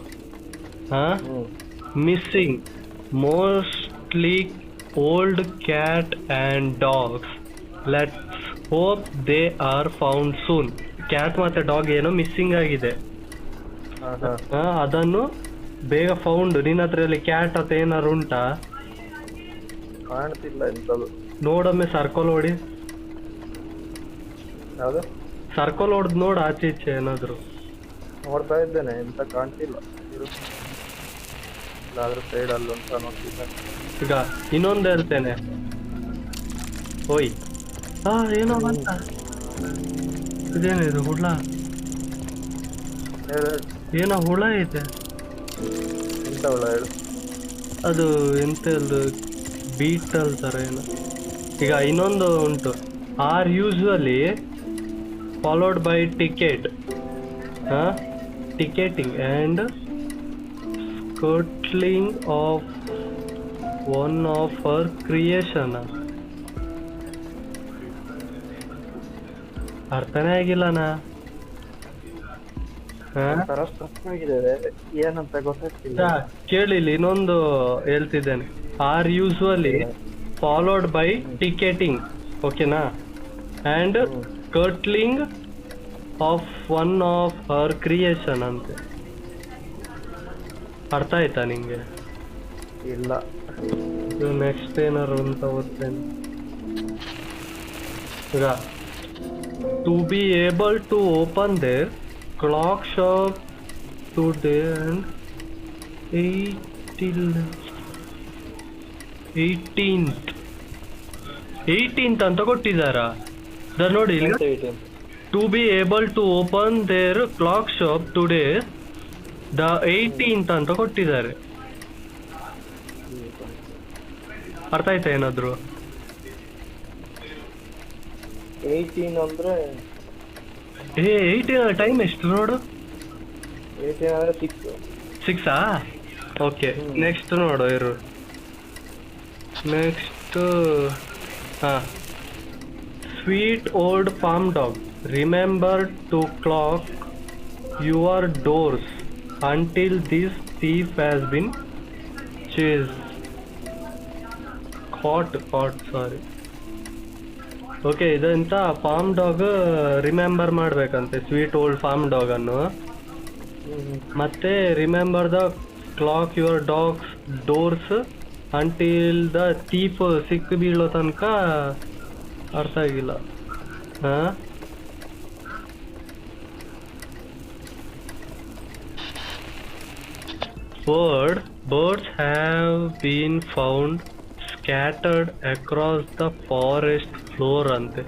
Missing mostly old cat and dogs, let's hope they are found soon. Cat ಮತ್ತೆ ಡಾಗ್ ಏನೋ ಮಿಸ್ಸಿಂಗ್ ಆಗಿದೆ, ಅದನ್ನು ಬೇಗ ಫೌಂಡ್. ನಿನ್ನ ಹತ್ರ ಕ್ಯಾಟ್ ಅಂತ ಏನಾರು ಉಂಟಾ? ಕಾಣ್ತಿಲ್ಲ ಎಂತದು. ನೋಡೊಮ್ಮೆ ಸರ್ಕಲ್ ಹೊಡಿ. ಯಾವ್ದು ಸರ್ಕಲ್ ಹೊಡ್ದು ನೋಡು, ಆಚೆ ಈಚೆ ಏನಾದ್ರು. ನೋಡ್ತಾ ಇದ್ದೇನೆ, ಎಂತ ಕಾಣ್ತಿಲ್ಲ. ಅದ್ರ ಸೈಡ್ ಅಲ್ಲಿ ಅಂತ ನೋಡ್ತಿದ್ದೆ. ಈಗ ಇನ್ನೊಂದು ಹೇಳ್ತೇನೆ. ಓಯ್, ಏನೋ ಅಂತ ಇದೇನಿದು? ಹುಳ ಏನೋ ಹುಳ ಇದೆ. ಎಂತ ಹುಳ ಹೇಳು? ಅದು ಎಂತ ಬೀಟಲ್ ತರ ಏನೋ. ಈಗ ಇನ್ನೊಂದು ಉಂಟು, are usually followed by ticket, ticketing and scuttling of one of her creation. ಅರ್ಥನೇ ಆಗಿಲ್ಲನಾ? ಏನಂತ ಗೊತ್ತಾಗ್ತಿಲ್ಲ. ಕೇಳಿಲ್ಲ, ಇನ್ನೊಂದು ಹೇಳ್ತಿದ್ದೇನೆ. Are usually followed by ticketing, ಓಕೆನಾ, and cuddling of one of her creation ಅಂತೆ. ಅರ್ಥ ಆಯ್ತಾ ನಿಂಗೆ? ಇಲ್ಲ. ಇದು ನೆಕ್ಸ್ಟ್ ಏನಾರು ಅಂತ ಓದ್ತೇನೆ. ಈಗ to be able to open their clock shop today and 18th ಅಂತ ಕೊಟ್ಟಿದಾರ. ನೋಡಿ, to be able to open their clock shop today the 18th ಅಂತ ಕೊಟ್ಟಿದ್ದಾರೆ. ಅರ್ಥ ಆಯ್ತಾ ಏನಾದ್ರು? 18 ಅಂದ್ರೆ 18 ಟೈಮ್ ಎಷ್ಟು ನೋಡು? 18 ಅಂದ್ರೆ 6. ಓಕೆ, ನೆಕ್ಸ್ಟ್ ನೋಡು ಇರು. Next sweet old farm dog, remember to clock your doors until this thief has been caught. Sorry. Okay, ಇದಂತ ಫಾರ್ಮ್ ಡಾಗ್ ರಿಮೆಂಬರ್ ಮಾಡ್ಬೇಕಂತೆ, ಸ್ವೀಟ್ ಓಲ್ಡ್ ಫಾರ್ಮ್ ಡಾಗ್ ಅನ್ನು. ಮತ್ತೆ remember the clock your dogs doors until the thief ಸಿಕ್ಕು ಬೀಳೋ ತನಕ. ಅರ್ಥ ಆಗಿಲ್ಲ. Birds have been found scattered across the forest floor ಅಂತೆ.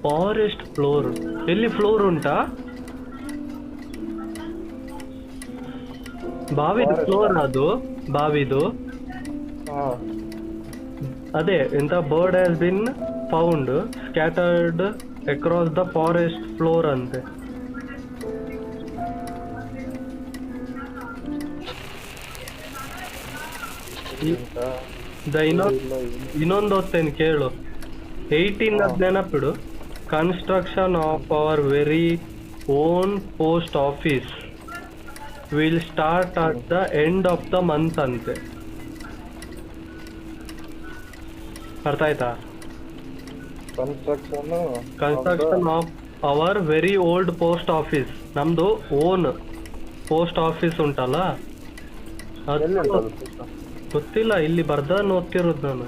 ಫಾರೆಸ್ಟ್ ಫ್ಲೋರ್, ಎಲ್ಲಿ ಫ್ಲೋರ್ ಉಂಟಾ? ಬಾವಿದು ಫ್ಲೋರ್ ಅದು, ಬಾವಿದು. ಅದೇ ಎಂತ bird has been found scattered across the forest floor ಅಂತೆ. ಇನ್ನೊಂದು ಹೊತ್ತೇನು ಕೇಳು. 18 ನೆನಪಿಡು. Construction of our very own post office will start at the end of the month ಅಂತೆ. ಅರ್ಥ ಆಯ್ತಾ? Construction of our very old post office, ನಮ್ದು ಓನ್ ಪೋಸ್ಟ್ ಆಫೀಸ್ ಉಂಟಲ್ಲ, ಗೊತ್ತಿಲ್ಲ, ಇಲ್ಲಿ ಬರ್ದನ್ನು ಓದ್ತಿರೋದು ನಾನು.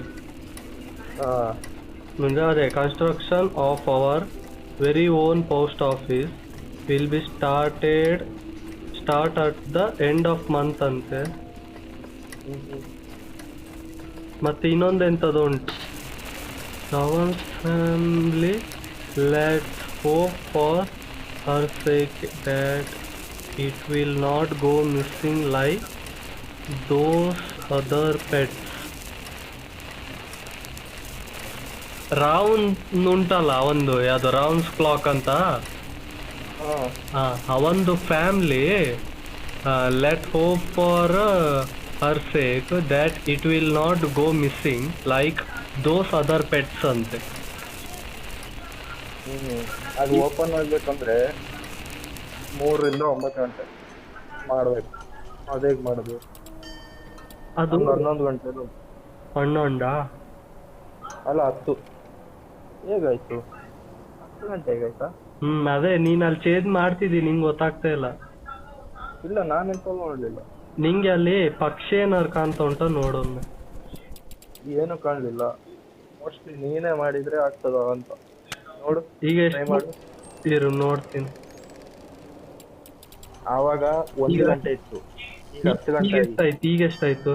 ಮುಂದೆ ಅದೇ construction of our very own post office will be start at the end of month ಅಂತೆ. ಮತ್ತೆ ಇನ್ನೊಂದು ಎಂಥದ್ದು ಉಂಟು, our family, let's hope for her sake that it will not go missing like those other pets. Round ಉಂಟಲ್ಲ ಒಂದು, ಯಾವ್ದು ರೌಂಡ್ಸ್ ಕ್ಲಾಕ್ ಅಂತ, ಅವೊಂದು family let hope for her sake that it will not go missing like those other pets ಅಂತೆ. ಅದು ಓಪನ್ ಆಗ್ಬೇಕಂದ್ರೆ 3 ರಿಂದ 9 ಗಂಟೆ ಮಾಡ್ಬೇಕು. ಅದೇಗ್ ಮಾಡುದು? ಅದು 11 ಗಂಟೆ. 11 ಅಲ್ಲ 10 ಹೇಗಾಯ್ತು? 10 ಗಂಟೆ ಹೇಗಾಯ್ತಾ? ಅದೇ ನೀನ್ ಅಲ್ಲಿ ಚೇಂಜ್ ಮಾಡ್ತಿದ್ದಿ, ನಿಂಗೆ ಗೊತ್ತಾಗ್ತಾ ಇಲ್ಲ. ಇಲ್ಲ, ನಾನೆಂತ ನೋಡ್ಲಿಲ್ಲ. ನಿಂಗೆ ಅಲ್ಲಿ ಪಕ್ಷಿ ಏನಾರು ಕಾಣ್ತಾ ಉಂಟ ನೋಡೊಮ್ಮೆ. ಏನು ಕಾಣಲಿಲ್ಲ. ಮೋಸ್ಟ್ಲಿ ನೀನೇ ಮಾಡಿದ್ರೆ ಆಗ್ತದ ಅಂತ ನೋಡು. ಈಗ ಎಷ್ಟು ನೋಡ್ತೀನಿ. ಆವಾಗ 1 ಗಂಟೆ ಇತ್ತು, ಈಗ 10 ಗಂಟೆ ಆಯ್ತು. ಈಗ ಎಷ್ಟಾಯ್ತು?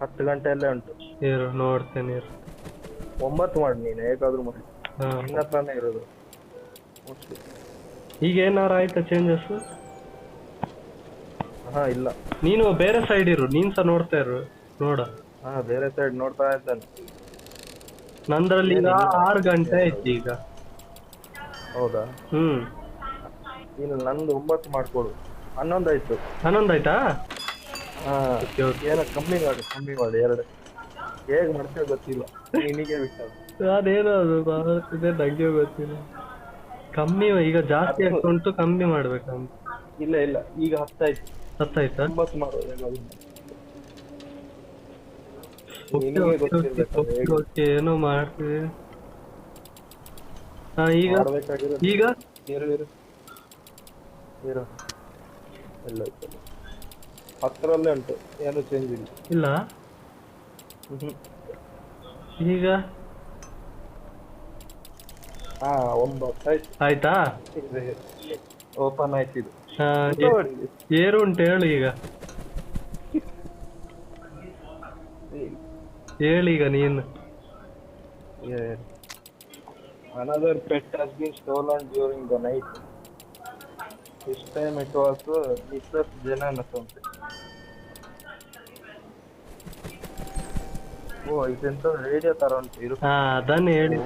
10 ಗಂಟೆಯಲ್ಲೇ ಉಂಟು. ಇರು ನೋಡ್ತೇನೆ. 9 ಮಾಡಿ, ನೀನು ಹೇಗಾದ್ರೂ ಮಾಡಿ, ನಿನ್ನ ಹತ್ರನೇ ಇರೋದು ಮೋಸ್ಟ್ಲಿ. ಈಗ ಏನಾರ ಆಯ್ತಾ ಚೇಂಜಸ್? ಇಲ್ಲ, ನೀನು ಬೇರೆ ಸೈಡ್ ಇರು, ನೀನ್ ಸಹ ನೋಡ್ತಾ ಇರು, ನೋಡ. ಬೇರೆ ಸೈಡ್ ನೋಡ್ತಾ ಇದ್ದಾನೆ. ನಂದ್ರಲ್ಲಿ 6 ಗಂಟೆ ಆಯ್ತು ಈಗ. ಹೌದಾ? ನೀನು ನಂದು 9 ಮಾಡ್ಕೊಡು. 11 ಆಯ್ತು. 11 ಆಯ್ತಾ? ಏನೋ ಕಮ್ಮಿ ಮಾಡಿ 2. ಹೇಗ್ ಮಾಡ್ತೇವೆ ಗೊತ್ತಿಲ್ಲ, ನಿನಗೆ ಬಿಟ್ಟ. ಅದೇನೋ ಅದು ನಂಗೆ ಗೊತ್ತಿಲ್ಲ. ಕಮ್ಮಿ ಈಗ ಜಾಸ್ತಿ ಆಗ್ತಾ ಉಂಟು, ಕಮ್ಮಿ ಮಾಡ್ಬೇಕಂತ. ಇಲ್ಲ ಇಲ್ಲ, ಈಗ 10 ಆಯ್ತು. 10 ಆಯ್ತಾ? 9 ಮಾಡು. ಏನೋ ಮಾಡ್ತೀವಿ. ಈಗ ಈಗ ಎಲ್ಲ 10ರಲ್ಲೇ ಉಂಟು, ಏನು ಚೇಂಜ್ ಇಲ್ಲ. ಇಲ್ಲ ಈಗ 9 ಆಯ್ತು. ಆಯ್ತಾ? ಓಪನ್ ಆಯ್ತು. ಇದು ಏರು ಉಂಟು ಹೇಳು ಈಗ. ಹೇಳೀಗ ನೀನು. Another pet has been stolen during the night. This time it was Mr. Janan something. ಇದೆಂತ ರೇಡಿಯೋ ತರ ಉಂಟು. ಅದನ್ನ ಹೇಳಿ.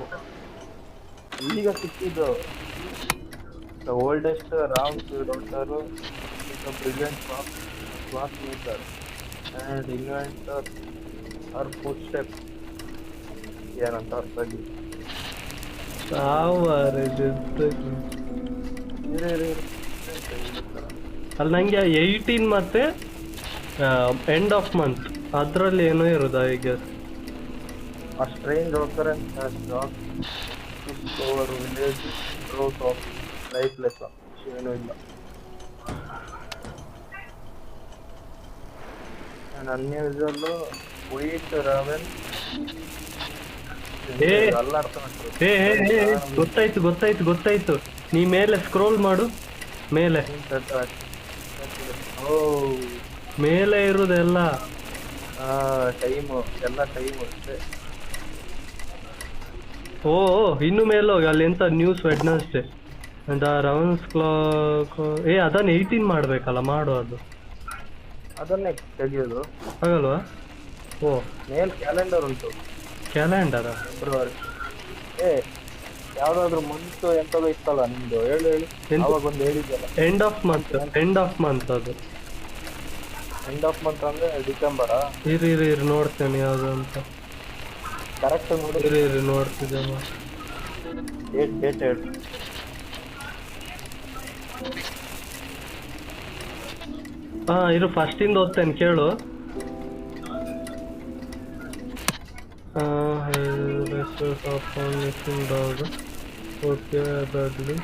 ಈಗ ಸಿಕ್ಕಿದ್ದು the oldest round daughter is a brilliant clockmaker and inventor her footsteps. ಏನಂತ ಅರ್ಥ ಆಗಿ ಅಲ್ಲಿ ನಂಗೆ 18 ಮತ್ತೆ ಎಂಡ್ ಆಫ್ ಮಂತ್ ಅದ್ರಲ್ಲಿ ಏನೋ ಇರೋದು ಈಗ. A strange occurrence has brought over village growth of lifeless. ಏನೂ ಇಲ್ಲ. An unusual white raven. ಗೊತ್ತಾಯ್ತು. ನೀ ಮೇಲೆ ಸ್ಕ್ರೋಲ್ ಮಾಡು. ಮೇಲೆ ಇರುದೆಲ್ಲ ಟೈಮು ಎಲ್ಲ ಟೈಮು ಅಷ್ಟೇ. ಓ ಇನ್ನು ಮೇಲೆ ಹೋಗಿ ಅಲ್ಲಿ ಎಂತ news Wednesday the rounds clock. ಅದನ್ನ 18 ಮಾಡ್ಬೇಕಲ್ಲ, ಮಾಡು ಅದು. ಅದನ್ನೇ ತೆಗಿಯೋದು ಆಗಲ್ವಾ? ಓ ಮೇಲ್ ಕ್ಯಾಲೆಂಡರ್ ಉಂಟು. ಕ್ಯಾಲೆಂಡರ? ಫೆಬ್ರವರಿ ಯಾವ್ದಾದ್ರು ಮಂತ್ ಎಂತದೋ ಇತ್ತಲ್ಲ ನಿಮ್ದು, ಹೇಳಿ ಅವಾಗ ಒಂದು ಹೇಳಿದ್ಯಲ್ಲ. ಎಂಡ್ ಆಫ್ ಮಂತ್ ಅದು. ಎಂಡ್ ಆಫ್ ಮಂತ್ ಅಂದ್ರೆ ಡಿಸೆಂಬರಾ? ಇರಿ ನೋಡ್ತೇನೆ ಯಾವ್ದು ಅಂತ. ಕರೆಕ್ಟ್ ನೋಡಿ. ಇರಿ ನೋಡ್ತಿದ್ದೆ. ಡೇಟ್ ಹೇಳಿ. ಇರು ಫಸ್ಟ್ ಇಂದ ಓದ್ತೇನೆ ಕೇಳು. ಓಕೆ ಅದಾಗ್ಲಿ.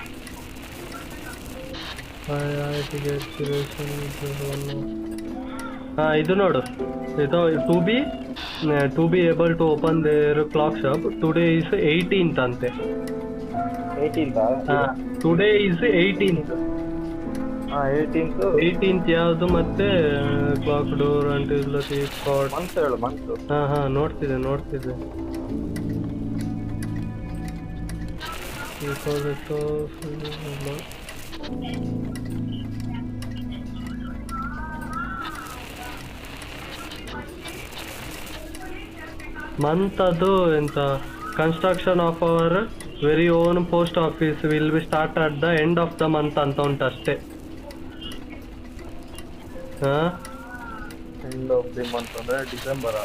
ಇದು ನೋಡು, ಇದು to be able to open their clock shop. Today is 18th ಅಂತೆ. 18th is 18th. 18th ಯಾವ್ದು? ಮತ್ತೆ ಕ್ಲಾಕ್ ಡೋರ್ ಅಂಟಿಲ್ ಮಂತ್. ನೋಡ್ತಿದ್ದೆ. ಮಂತ್ ಅದು ಎಂತ, construction of our very own post office will be start at the end of the month ಅಂತ ಉಂಟು ಅಷ್ಟೇ. ಎಂಡ್ ಆಫ್ ದಿ ಮಂತ್ ಅಂದ್ರೆ ಡಿಸೆಂಬರ್.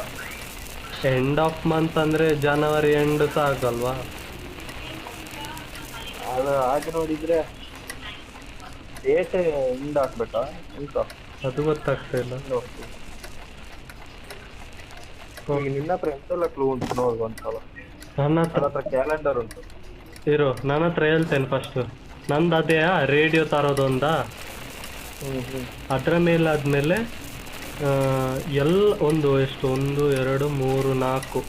ಎಂಡ್ ಆಫ್ ಮಂತ್ ಅಂದ್ರೆ ಜನವರಿ ಎಂಡ್ ಸಾಕಲ್ವಾ? ಅದು ಹಾಗೆ ನೋಡಿದ್ರೆ ಡೇಟ್ ಎಂಡ್ ಹಾಕ್ಬೇಕಾ ಎಂತ ಅದು ಗೊತ್ತಾಗ್ತಾ ಇಲ್ಲ. ಈಗ ನಿನ್ನ ಹತ್ರ ಎಂತೆಲ್ಲ ಕ್ಲೂ ಉಂಟು ನೋಡುವ ಅಂತಲ್ಲ. ನನ್ನ ಹತ್ರ ಕ್ಯಾಲೆಂಡರ್ ಉಂಟು. ಇರು, ನನ್ನ ಹತ್ರ ಹೇಳ್ತೇನೆ ಫಸ್ಟ್. ನಂದು ಅದೇ ರೇಡಿಯೋ ತರೋದೊಂದ. ಅದ್ರ ಮೇಲೆ ಆದ್ಮೇಲೆ ಒಂದು ಎಷ್ಟು, 1 2 3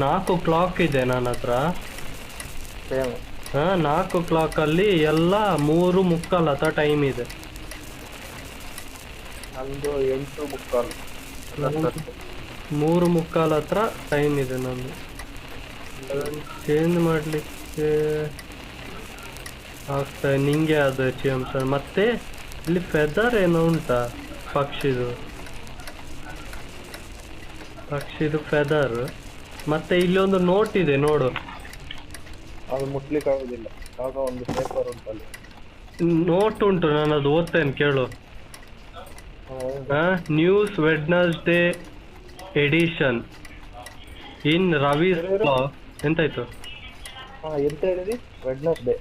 4 ಕ್ಲಾಕ್ ಇದೆ ನನ್ನ ಹತ್ರ. 4 ಕ್ಲಾಕ್ ಅಲ್ಲಿ ಎಲ್ಲ 3:15 ಹತ್ರ ಟೈಮ್ ಇದೆ. ನಂದು 8:15. 3:15 ಹತ್ರ ಟೈಮ್ ಇದೆ ನಂದು. ಚೇಂಜ್ ಮಾಡ್ಲಿಕ್ಕೆ ಆಗ್ತಾ ನಿಂಗೆ ಅದು ಸರ್. ಮತ್ತೆ ಇಲ್ಲಿ ಫೆದರ್ ಏನೋ ಉಂಟಾ? ಪಕ್ಷಿದು ಫೆದರ್. ಮತ್ತೆ ಇಲ್ಲಿ ಒಂದು ನೋಟ್ ಇದೆ ನೋಡು. ಅದು ಮುಟ್ಲಿಕ್ಕೆ ಆಗುದಿಲ್ಲ. ಆಗ ಒಂದು ಪೇಪರ್ ಉಂಟಲ್ಲಿ, ನೋಟ್ ಉಂಟು, ನಾನು ಅದು ಓದ್ತೇನೆ ಕೇಳು. ನ್ಯೂಸ್ ವೆಡ್ನಸ್ಡೇ ಎಡಿಷನ್ ಇನ್ ರವೀಸ್ ಕ್ಲಾಕ್. ಎಂತಾಯ್ತು? ಎಂತ ಹೇಳಿದ್ರಿ? ವೆಡ್ನಸ್ಡೇ.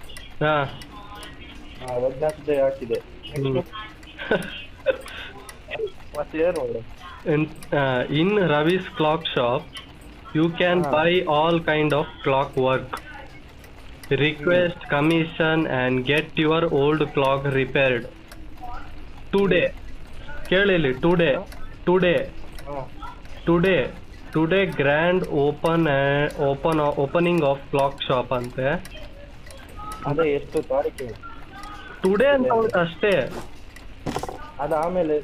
ವೆಡ್ನಸ್ಡೇ ಹಾಕಿದೆ. ಮತ್ತೆ ಏನು? In Ravi's clock shop, you can buy all kind of clock work. Request commission and get your old clock repaired. Today. ಕೇಳಿಲಿ, today grand opening of clock shop ಅಂತೆ. ಅದೇ ಎಷ್ಟು ತಾರೀಕು? ಟುಡೇ ಅಂತ ಉಂಟು ಅಷ್ಟೇ. ಅದು ಆಮೇಲೆ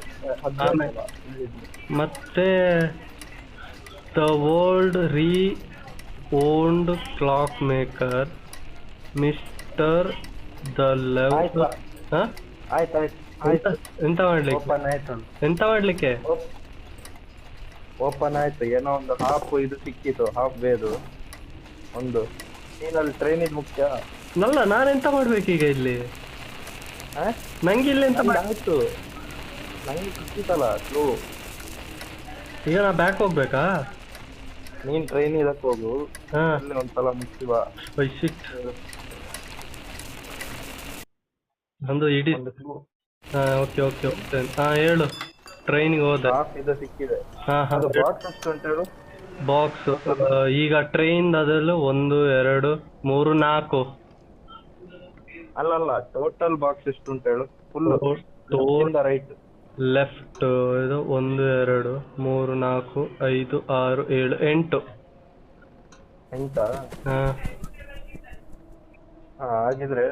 ಮತ್ತೆ the world owned clock maker mister the level. ಎಂತ ಮಾಡ್ಲಿಕ್ಕೆ ಓಪನ್ ಆಯ್ತು. ಏನೋ ಒಂದು ಹಾಫ್ ಇದು ಸಿಕ್ಕಿತು, ಹಾಫ್ ವೇದು ಒಂದು. ನೀನಲ್ಲಿ ಟ್ರೈನ್ ಇದು ಮುಖ್ಯ ಅಲ್ಲ. ನಾನೆಂತ ಮಾಡ್ಬೇಕೀಗ ಇಲ್ಲಿ? ನಂಗೆ ಇಲ್ಲಿ ಎಂತ ಆಯ್ತು, ನಂಗೆ ಸಿಕ್ಕಿತಲ್ಲ ಕ್ಲೂ. ಈಗ ನಾ ಬ್ಯಾಕ್ ಹೋಗ್ಬೇಕಾ? ನೀನ್ ಟ್ರೈನ್ ಇದಕ್ಕೆ ಹೋಗು, ಅಲ್ಲಿ ಒಂದ್ಸಲ ಮುಗಿಸುವ. ನಂದು ಇಡೀ ಓಕೆ ಹೇಳು. ಟ್ರೈನಿಗೆ ಹೋದ ಇದು ಸಿಕ್ಕಿದೆ. ಬಾಕ್ಸ್ ಎಷ್ಟು ಅಂತ ಹೇಳು. ಬಾಕ್ಸ್ ಈಗ ಟ್ರೈನ್ ಅದೆಲ್ಲ 1 2 3 4. ಅಲ್ಲಲ್ಲ, ಟೋಟಲ್ ಬಾಕ್ಸ್ ಎಷ್ಟು ಅಂತ ಹೇಳು. ಫುಲ್ ರೈಟ್ ಲೆಫ್ಟ್ ಇದು 1 2 3 4 5 6 7 8. ಹಾಗಿದ್ರೆ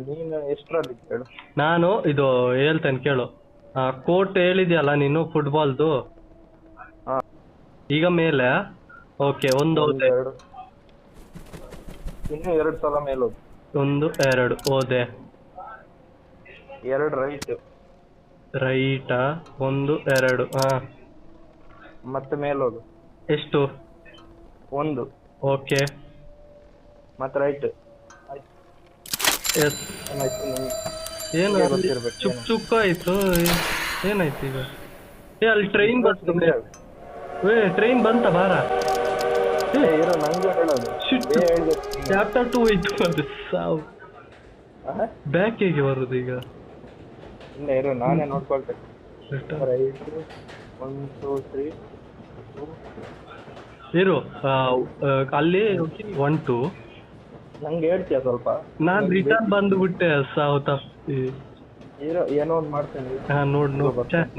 ನೀನು ಎಷ್ಟರಲ್ಲಿ ಹೇಳು. ನಾನು ಇದು ಹೇಳ್ತೇನೆ ಕೇಳು. ಕೋಟ್ ಹೇಳಿದ್ಯಲ್ಲ ನೀನು ಫುಟ್ಬಾಲ್ದು. ಈಗ ಮೇಲೆ ಓಕೆ ಒಂದು ಒಂದು ಎರಡು, ಇನ್ನು 2 ಸಲ ಮೇಲೆ ಹೋಗು. 1 2 ಓದೆ. 2 ರೈಟ್, ರೈಟಾ 1 2 ಹಾ. ಮತ್ತೆ ಮೇಲೆ ಹೋಗು. ಎಷ್ಟು? 1 ಓಕೆ ಮತ್ತೆ ರೈಟ್. ಎಸ್. ಏನಾಯ್ತು ನಿಮ್ಗೆ? ಏನು ನಿಮ್ಗೆ ಅಲ್ಲಿ ಗೊತ್ತಿರ್ಬೇಕು ಚುಕ್ ಏನು. ಚುಕ್ ಆಯ್ತು. ಏನಾಯ್ತು ಈಗ? ಅಲ್ಲಿ ಟ್ರೈನ್ ಬಂತು. ಟ್ರೈನ್ ಬಂತ ಬಾರ. ಇರೋ ನಂಗೆ ಹೇಳೋದು. ಚಾಪ್ಟರ್ 2 ಹೋಯ್ತು ಅದು ಸಾವು. ಬ್ಯಾಕ್ ಹೇಗೆ ಬರುದು ಈಗ? ಇಲ್ಲ ಇರೋ, ನಾನೇ ನೋಡ್ಕೊಳ್ತೇನೆ. ರೈಟ್ 1 2 3 ಇರು ಅಲ್ಲಿ 1 2 ನಂಗೆ ಹೇಳ್ತೀಯ ಸ್ವಲ್ಪ? ನಾನ್ ರಿಟರ್ನ್ ಬಂದ್ಬಿಟ್ಟೆ ಸಾವು ತಪ್ಪಿ. ಇರೋ, ಏನೋ ಒಂದು ಮಾಡ್ತೇನೆ. ಹಾ ನೋಡ್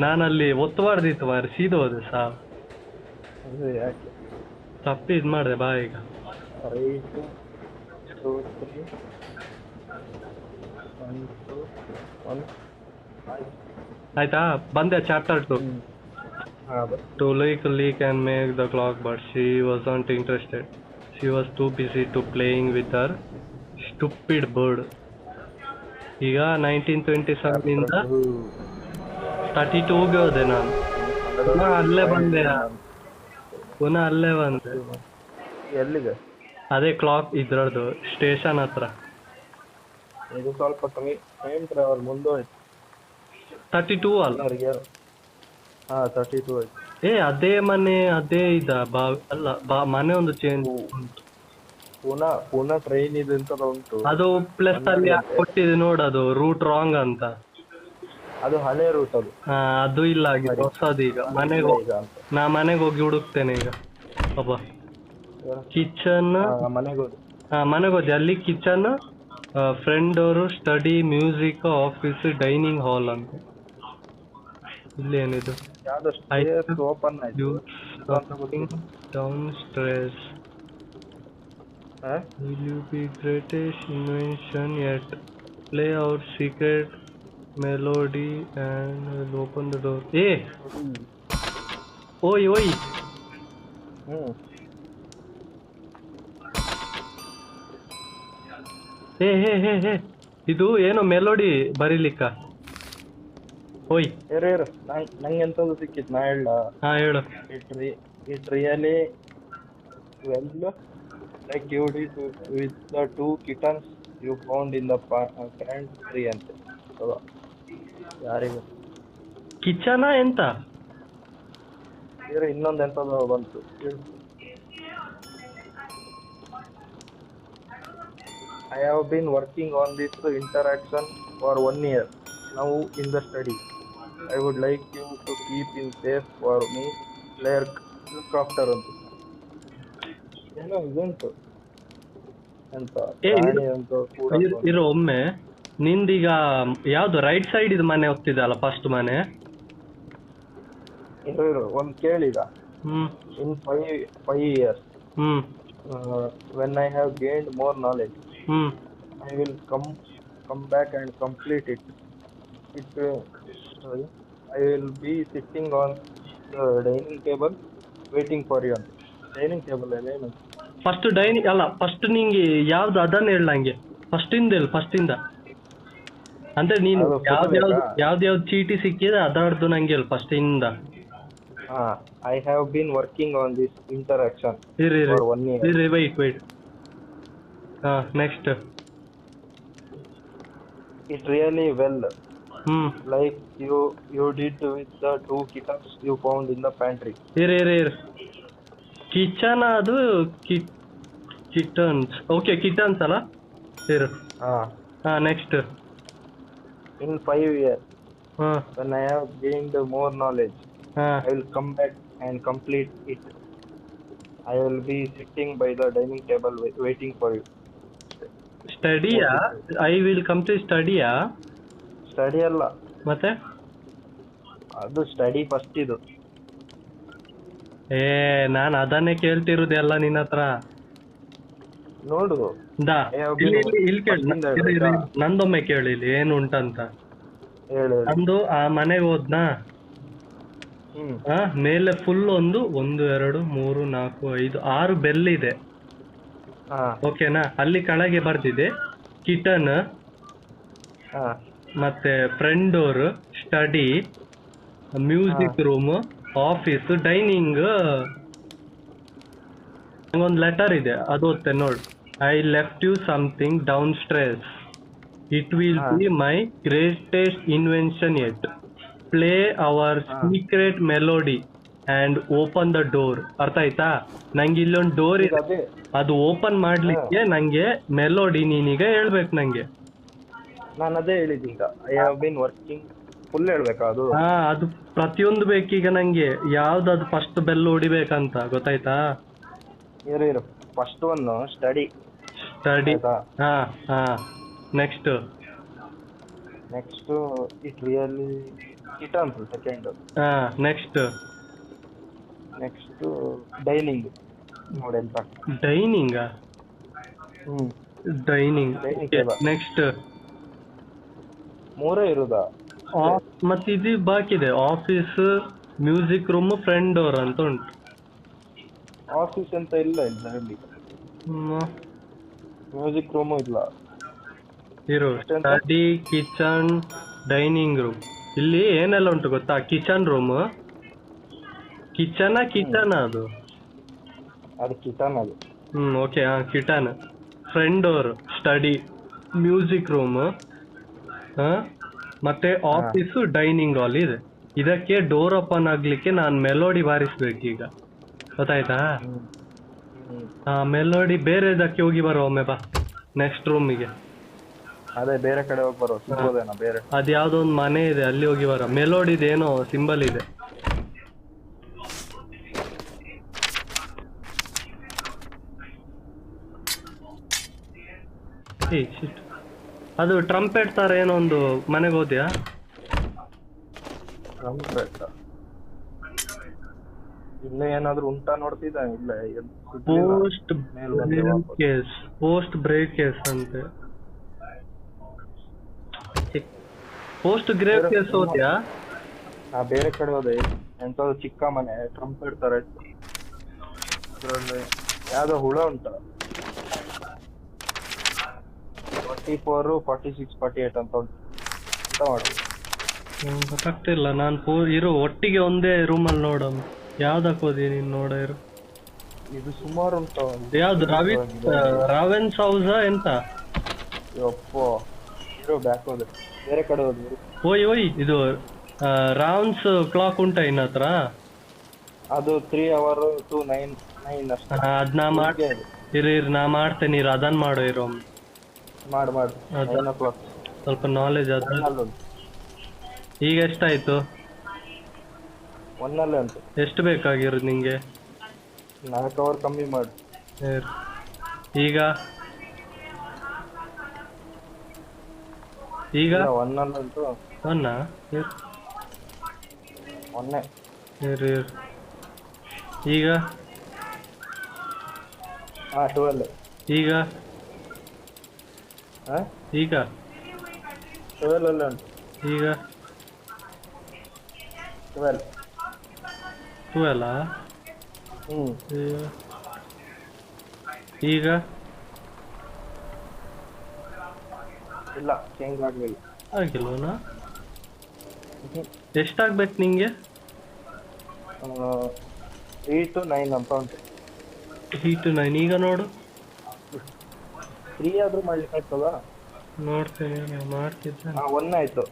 ನಾನು ಅಲ್ಲಿ ಒತ್ತುವಾರ್ದಿತ್ತು ಮಾರಿ ಸೀದಾ ಹೋದೆ ಸಾವು. ಅದು ಯಾಕೆ? ತಪ್ಪಿ ಇದ್ ಮಾಡಿದೆ ಬಾ ಈಗ. ರೈಟ್ 2 3 1 2 1 ಆಯ್ತಾ ಬಂದೆ chapter 2. To legally can make the clock, but she wasn't interested. She was too busy to playing with her stupid bird. ಈಗ 1927 ಇಂದ 32ಗೆ ಹೋದೆ ನಾನು. ಪುನಃ ಅಲ್ಲೇ ಬಂದೆ. ಎಲ್ಲಿಗೆ? ಅದೇ ಕ್ಲಾಕ್ ಇದ್ರದ್ದು ಸ್ಟೇಷನ್ ಹತ್ರ. ಇದು ಸ್ವಲ್ಪ ಕಮ್ಮಿ ಟೈಮ್ ಟ್ರಾವೆಲ್ ಮುಂದೋಯ್ತು. 32 ಅಲ್ಲ? ಹಾ 32 ಆಯ್ತು. ಅದೇ ಮನೆ ಅದೇ ಇದ ಅಲ್ಲ ಮನೆ ಒಂದು ಚೇಂಜ್ ಉಂಟು. ಪುನಃ ಟ್ರೈನ್ ಇದೆ ಅಂತ ಉಂಟು. ಅದು ಪ್ಲಸ್ ಅಲ್ಲಿ ಕೊಟ್ಟಿದೆ ನೋಡದು ರೂಟ್ ರಾಂಗ್ ಅಂತ. ಅದು ಹಳೆ ರೂಟ್ ಅದು. ಅದು ಇಲ್ಲ ಆಗಿದೆ ಹೊಸದು. ಈಗ ನಾ ಮನೆಗೆ ಹೋಗಿ ಹುಡುಕ್ತೇನೆ ಈಗ. ಅಬ್ಬಾ ಕಿಚನ್ ಮನೆಗೆ ಹೋದೆ. ಅಲ್ಲಿ ಕಿಚನ್, ಫ್ರೆಂಡ್ ಅವರು, study, music, office, dining hall ಅಂತ. ಇಲ್ಲಿ ಏನಿದು? Open downstairs. Will you be greatest invention yet? Play our secret melody and will open the door. ಓಯ್ ಹೇ ಇದು ಏನೋ ಮೆಲೋಡಿ ಬರೀಲಿಕ್ಕ. ಓಯ್ ನಂಗೆ ಎಂತದ್ದು ಸಿಕ್ಕಿತ್ತು, ನಾ ಹೇಳ? ಹಾ ಹೇಳು. It really well like you did with the 2 kittens you found in the pantry ಅಂತೆ. ಯಾರಿಗ ಕಿಚನ ಎಂತ? ಇನ್ನೊಂದು ಎಂತದೋ ಬಂತು. I have been working on this interaction for 1 year now in the study. I would like you to keep in safe for me. Clerk, look after ಅಂತ. ಏನೋ ಇದುಂಟು ಅಂತ ಇರೋ ಒಮ್ಮೆ. ನಿಂದೀಗ ಯಾವ್ದು ರೈಟ್ ಸೈಡ್ ಇದು ಮನೆ ಹೋಗ್ತಿದ್ದಲ್ಲ ಫಸ್ಟ್ ಮನೆ? ಇರೋ ಒಂದ್ ಕೇಳಿದ. In 5 years when I have gained more knowledge I will come back and complete it. I will be sitting on the dining table waiting for you. Dining table ಏನು? ಫಸ್ಟ್ ಡೈನಿಂಗ್ ಅಲ್ಲ, ಫಸ್ಟ್ ನಿಂಗೆ ಯಾವ್ದು ಅದನ್ನ ಹೇಳ ನಂಗೆ. ಫಸ್ಟ್ ಇಂದ ಅಂದ್ರೆ ನೀನು ಯಾವ್ದು ಚೀಟಿ ಸಿಕ್ಕಿದೆ ಅದಾರ್ದು ನಂಗೆ ಹೇಳು ಫಸ್ಟ್ ಇಂದ. I have been working on this interaction for 1 year. Wait. Next. It really well like you did with the 2 kittens you found in the pantry. Kitchen ಅದು ಕಿಟನ್ಸ್. ಓಕೆ ಕಿಟನ್ಸ್ ಅಲ್ಲ? Next. In 5 years when I have gained more knowledge I will come back and complete it. I will be sitting by the dining table waiting for you. ಸ್ಟಡಿಯಾ? ಐ ವಿಲ್ ಕಂಪ್ಲೀಟ್ ಸ್ಟಡಿಯಾ? ಸ್ಟಡಿ ಅಲ್ಲ ಮತ್ತೆ ಅದು ಸ್ಟಡಿ ಫಸ್ಟ್ ಇದು. ನಾನು ಅದನ್ನೇ ಕೇಳ್ತಿರುದು ಎಲ್ಲ ನಿನ್ನ ಹತ್ರ. ನೋಡು ನಂದೊಮ್ಮೆ ಕೇಳಿಲಿ ಏನು ಉಂಟಂತ. ನಂದು ಆ ಮನೆಗೆ ಹೋದ್ನಾ, ಹ್ಮ್ ಮೇಲೆ ಫುಲ್ ಒಂದು 2 3 4 5 6 ಬೆಲ್ ಇದೆ. ಹಾ ಓಕೆನಾ? ಅಲ್ಲಿ ಕೆಳಗೆ ಬರ್ದಿದೆ ಕಿಟನ್, ಹಾ ಮತ್ತೆ front door, study, music room, office, dining. ಒಂದು ಲೆಟರ್ ಇದೆ, ಅದು ಓದ್ತೇನೆ ನೋಡು. I left you something downstairs. It will be my greatest invention yet. Play our secret melody and open the door. ಅರ್ಥ ಆಯ್ತಾ? ನಂಗೆ ಇಲ್ಲೊಂದು ಡೋರ್ ಇದೆ, ಅದೇ ಅದು ಓಪನ್ ಮಾಡ್ಲಿಕ್ಕೆ ನಂಗೆ ಮೆಲೋಡಿ ನೀನೀಗ ಹೇಳ್ಬೇಕು ನಂಗೆ. ನಾನು ಅದೇ ಹೇಳಿದ್ದೀಗ, I have been working. Full ಹೇಳ್ಬೇಕಾ ಅದು? ಅದು ಪ್ರತಿಯೊಂದು ಬೇಕೀಗ ನಂಗೆ. ಯಾವ್ದದು ಫಸ್ಟ್ ಬೆಲ್ ಹೊಡಿಬೇಕಂತ ಗೊತ್ತಾಯ್ತಾ? ಇರು ಫಸ್ಟ್ ಒನ್ ಸ್ಟಡಿ. ಸ್ಟಡಿ. ಹಾ next it really kittens second. Next dining. ನೋಡಿ ಎಂತ ಡೈನಿಂಗ್. Dining next. ಮೂರೇ ಇರುದಾ? ಮತ್ತೆ ಇದು ಬಾಕಿ ಇದೆ, office, music room, front door ಅಂತ ಉಂಟು. ಆಫೀಸ್ ಅಂತ ಇಲ್ಲ ಇದರಲ್ಲಿ. ಮ್ಯೂಸಿಕ್ ರೂಮು ಇಲ್ಲ. ಇರು ಸ್ಟಡಿ, ಕಿಚನ್, ಡೈನಿಂಗ್ ರೂಮ್. ಇಲ್ಲಿ ಏನೆಲ್ಲ ಉಂಟು ಗೊತ್ತಾ? Kitchen room. ಕಿಚನ್ ಅದು ಕಿಚನ್ ಅದು. Okay. Kitchen, front door, study, music room, ಮತ್ತೆ ಆಫೀಸು, ಡೈನಿಂಗ್ ಹಾಲ್ ಇದೆ. ಇದಕ್ಕೆ ಡೋರ್ ಓಪನ್ ಆಗ್ಲಿಕ್ಕೆ ನಾನು ಮೆಲೋಡಿ ಬಾರಿಸ್ಬೇಕೀಗ, ಗೊತ್ತಾಯ್ತಾ? ಮೆಲೋಡಿ ಬೇರೆ ಇದಕ್ಕೆ ಹೋಗಿ ಬರೋ ಒಮ್ಮೆ ಬಾ, ನೆಕ್ಸ್ಟ್ ರೂಮಿಗೆ. ಅದೇ ಬೇರೆ ಕಡೆ ಹೋಗಿ ಬರೋ, ಸಿಗ್ಬೋದೇನೋ ಬೇರೆ. ಅದು ಯಾವ್ದೋ ಒಂದು ಮನೆ ಇದೆ, ಅಲ್ಲಿ ಹೋಗಿ ಬರೋ. ಮೆಲೋಡಿದು ಏನೋ ಸಿಂಬಲ್ ಇದೆ. ಅದು ಟ್ರಂಪೆಟ್ ತರ ಏನೋ ಒಂದು ಮನೆಗೆ ಹೋದ್ಯಾ? ಟ್ರಂಪೆಟ್ ಇಲ್ಲ, ಏನಾದ್ರು ಉಂಟಾ ನೋಡ್ತಿದ್ದ? ಇಲ್ಲ. ಪೋಸ್ಟ್ ಬ್ರೇಕ್ ಕೇಸ್ ಅಂತೆ. ಪೋಸ್ಟ್ ಗ್ರೇವ್ ಕೇಸ್ ಹೋದ್ಯಾ? ಬೇರೆ ಕಡೆ ಹೋದೆ. ಎಂತದ್ದು ಚಿಕ್ಕ ಮನೆ, ಟ್ರಂಪೆಟ್ ತರ ಇತ್ತು. ಅದ್ರಲ್ಲಿ ಯಾವ್ದೋ ಹುಳ ಉಂಟ. 44, 46, 48 ಅಂತ ಉಂಟು. ಎಂತ ಮಾಡುದು ಗೊತ್ತಾಗ್ತಿಲ್ಲ. ನಾನು ಇರು ಒಟ್ಟಿಗೆ ಒಂದೇ ರೂಮಲ್ಲಿ ನೋಡ. ಯಾವ್ದಕ್ ಹೋದಿ ನೀನ್? ನೋಡ ಇರು, ಇದು ಸುಮಾರು ಉಂಟು. ಯಾವ್ದು? ರಾವೆನ್ಸ್ ಹೌಸ್ ಎಂತ? ಯಪ್ಪೋ, ಇರೋ ಬ್ಯಾಕ್ ಹೋದ್ರೆ ಬೇರೆ ಕಡೆ ಹೋದ್ರು. ಓಯ್ ಇದು ರಾವ್ನ್ಸ್ ಕ್ಲಾಕ್ ಉಂಟ ಇನ್ನ ಹತ್ರ? ಅದು 3 hour to 9 ಅಷ್ಟೇ. ಅದ್ ನಾ ನಾ ಮಾಡ್ತೇನೆ ಇರು, ಅದನ್ ಮಾಡೋ ಇರೋ. ಮಾಡು 9 o'clock. ಸ್ವಲ್ಪ ನಾಲೆಜ್ ಅದ. ಈಗ ಎಷ್ಟಾಯ್ತು? 1 ಉಂಟು. ಎಷ್ಟು ಬೇಕಾಗಿರೋದು ನಿಂಗೆ? 4 hour ಕಮ್ಮಿ ಮಾಡು. ಈಗ 1 ಉಂಟು. ಈಗ 12. ಈಗ 12 ಅಲ್ಲ ಉಂಟು. ಈಗ 12 ಈಗ ಇಲ್ಲ, ಚೇಂಜ್ ಆಗ್ಲಿಲ್ಲ. ಆಗಿಲ್ವನಾ? ಎಷ್ಟಾಗ್ಬೇಕು ನಿಂಗೆ? 3 to 9 ಅಂತ ಉಂಟು. 3 to 9. ಈಗ ನೋಡು, 3 ಆದ್ರೂ ಮಾಡ್ಲಿಕ್ಕೆ ಆಯ್ತದ? ನೋಡ್ತೇನೆ, ಮಾಡ್ತಿದ್ದೆ. 1 ಆಯ್ತು.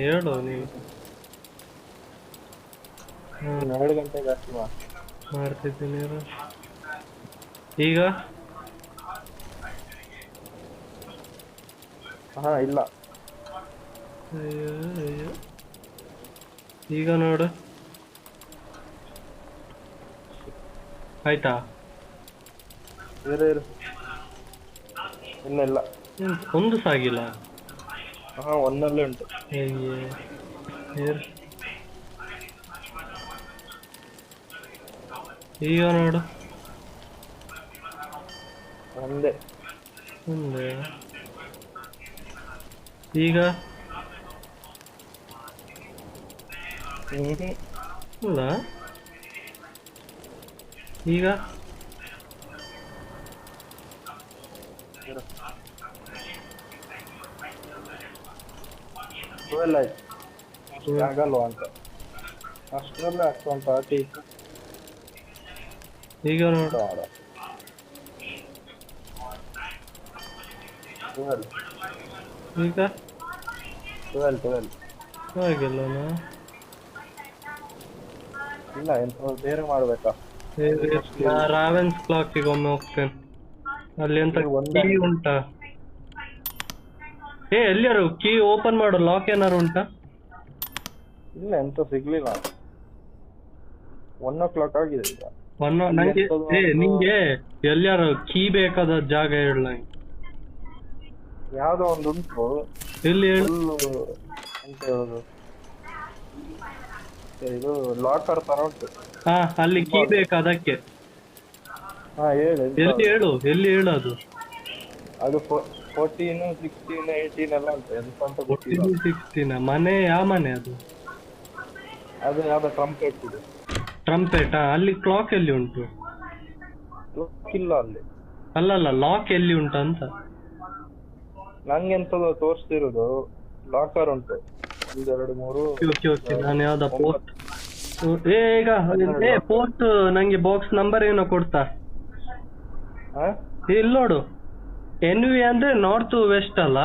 ಹೇಳು ನೀವು. 2 ಗಂಟೆಗೆ ಜಾಸ್ತಿ ಮಾಡ್ತಿದ್ದೀನಿ. ಈಗ ಇಲ್ಲ. ಈಗ ನೋಡು, ಆಯ್ತಾ? ಇರು. ಇಲ್ಲ ಒಂದು ಸಾಗಿಲ್ಲ. 1 ಉಂಟು. ಈಗ ನೋಡು, ಒಂದೇ. ಈಗ ಅಲ್ಲ ಈಗ 12 ಆಯ್ತು. ಆಗಲ್ವಾ ಅಂತ ಅಷ್ಟರಲ್ಲೇ ಅಷ್ಟೊಂದು 30 ಇತ್ತು. ಈಗ ನೋಡು 12 ಈಗ 12 ಹಾಗಿಲ್ಲ ಇಲ್ಲ ಎಂತ ಬೇರೆ ಮಾಡ್ಬೇಕಾ? ರಾವೆನ್ಸ್ ಕ್ಲಾಕಿಗೆ ಒಮ್ಮೆ ಹೋಗ್ತೇನೆ. ಅಲ್ಲಿ ಎಂತ ಕೀ ಉಂಟಾ? ಎಲ್ಲಿಯಾರು ಕೀ ಓಪನ್ ಮಾಡು, ಲಾಕ್ ಏನಾರು ಉಂಟಾ? ಇಲ್ಲ ಎಂತ ಸಿಗ್ಲಿಲ್ಲ. 1 o'clock ಆಗಿದೆ ಈಗ. ನಂಗೆ ನಿಂಗೆ ಎಲ್ಲಿಯಾರು ಕೀ ಬೇಕಾದ ಜಾಗ ಹೇಳ ನಂಗೆ. ಯಾವ್ದೋ ಒಂದು ಉಂಟು. ಎಲ್ಲಿ ಹೇಳು? ಎಂತ ಹೇಳುದು, ಇದು ಲಾಕರ್ ತರ ಉಂಟು. ಹಾ, ಅಲ್ಲಿ ಕೀ ಬೇಕಾ ಅದಕ್ಕೆ? ಹಾ ಹೇಳು. ಎಲ್ಲಿ ಹೇಳು ಅದು? ಅದು 14, 16, 18 ಎಲ್ಲ ಉಂಟು. ಎಂತ ಅಂತ ಗೊತ್ತಿಲ್ಲ. 16 ಮನೆ? ಯಾವ ಮನೆ ಅದು? ಅದು ಯಾವ್ದೋ ಟ್ರಂಪೆಟ್ ಇದೆ. ಟ್ರಂಪೆಟ್? ಅಲ್ಲಿ ಕ್ಲಾಕ್ ಎಲ್ಲಿ ಉಂಟು? ಲಾಕ್ ಇಲ್ಲ ಅಲ್ಲಿ. ಅಲ್ಲಲ್ಲ, ಲಾಕ್ ಎಲ್ಲಿ ಉಂಟು ಅಂತ. ನಂಗೆಂತದ ತೋರಿಸ್ತಿರೋದು ಲಾಕರ್ ಉಂಟು 1, 2, 3. ನಾನು ಯಾವ್ದ ಪೋರ್ಟ್ ಈಗ ಪೋರ್ಟ್ ನಂಗೆ ಬಾಕ್ಸ್ ನಂಬರ್ ಏನೋ ಕೊಡ್ತಾ? ಇಲ್ಲಿ ನೋಡು, NV ಅಂದ್ರೆ ನಾರ್ತ್ ವೆಸ್ಟ್ ಅಲ್ಲ?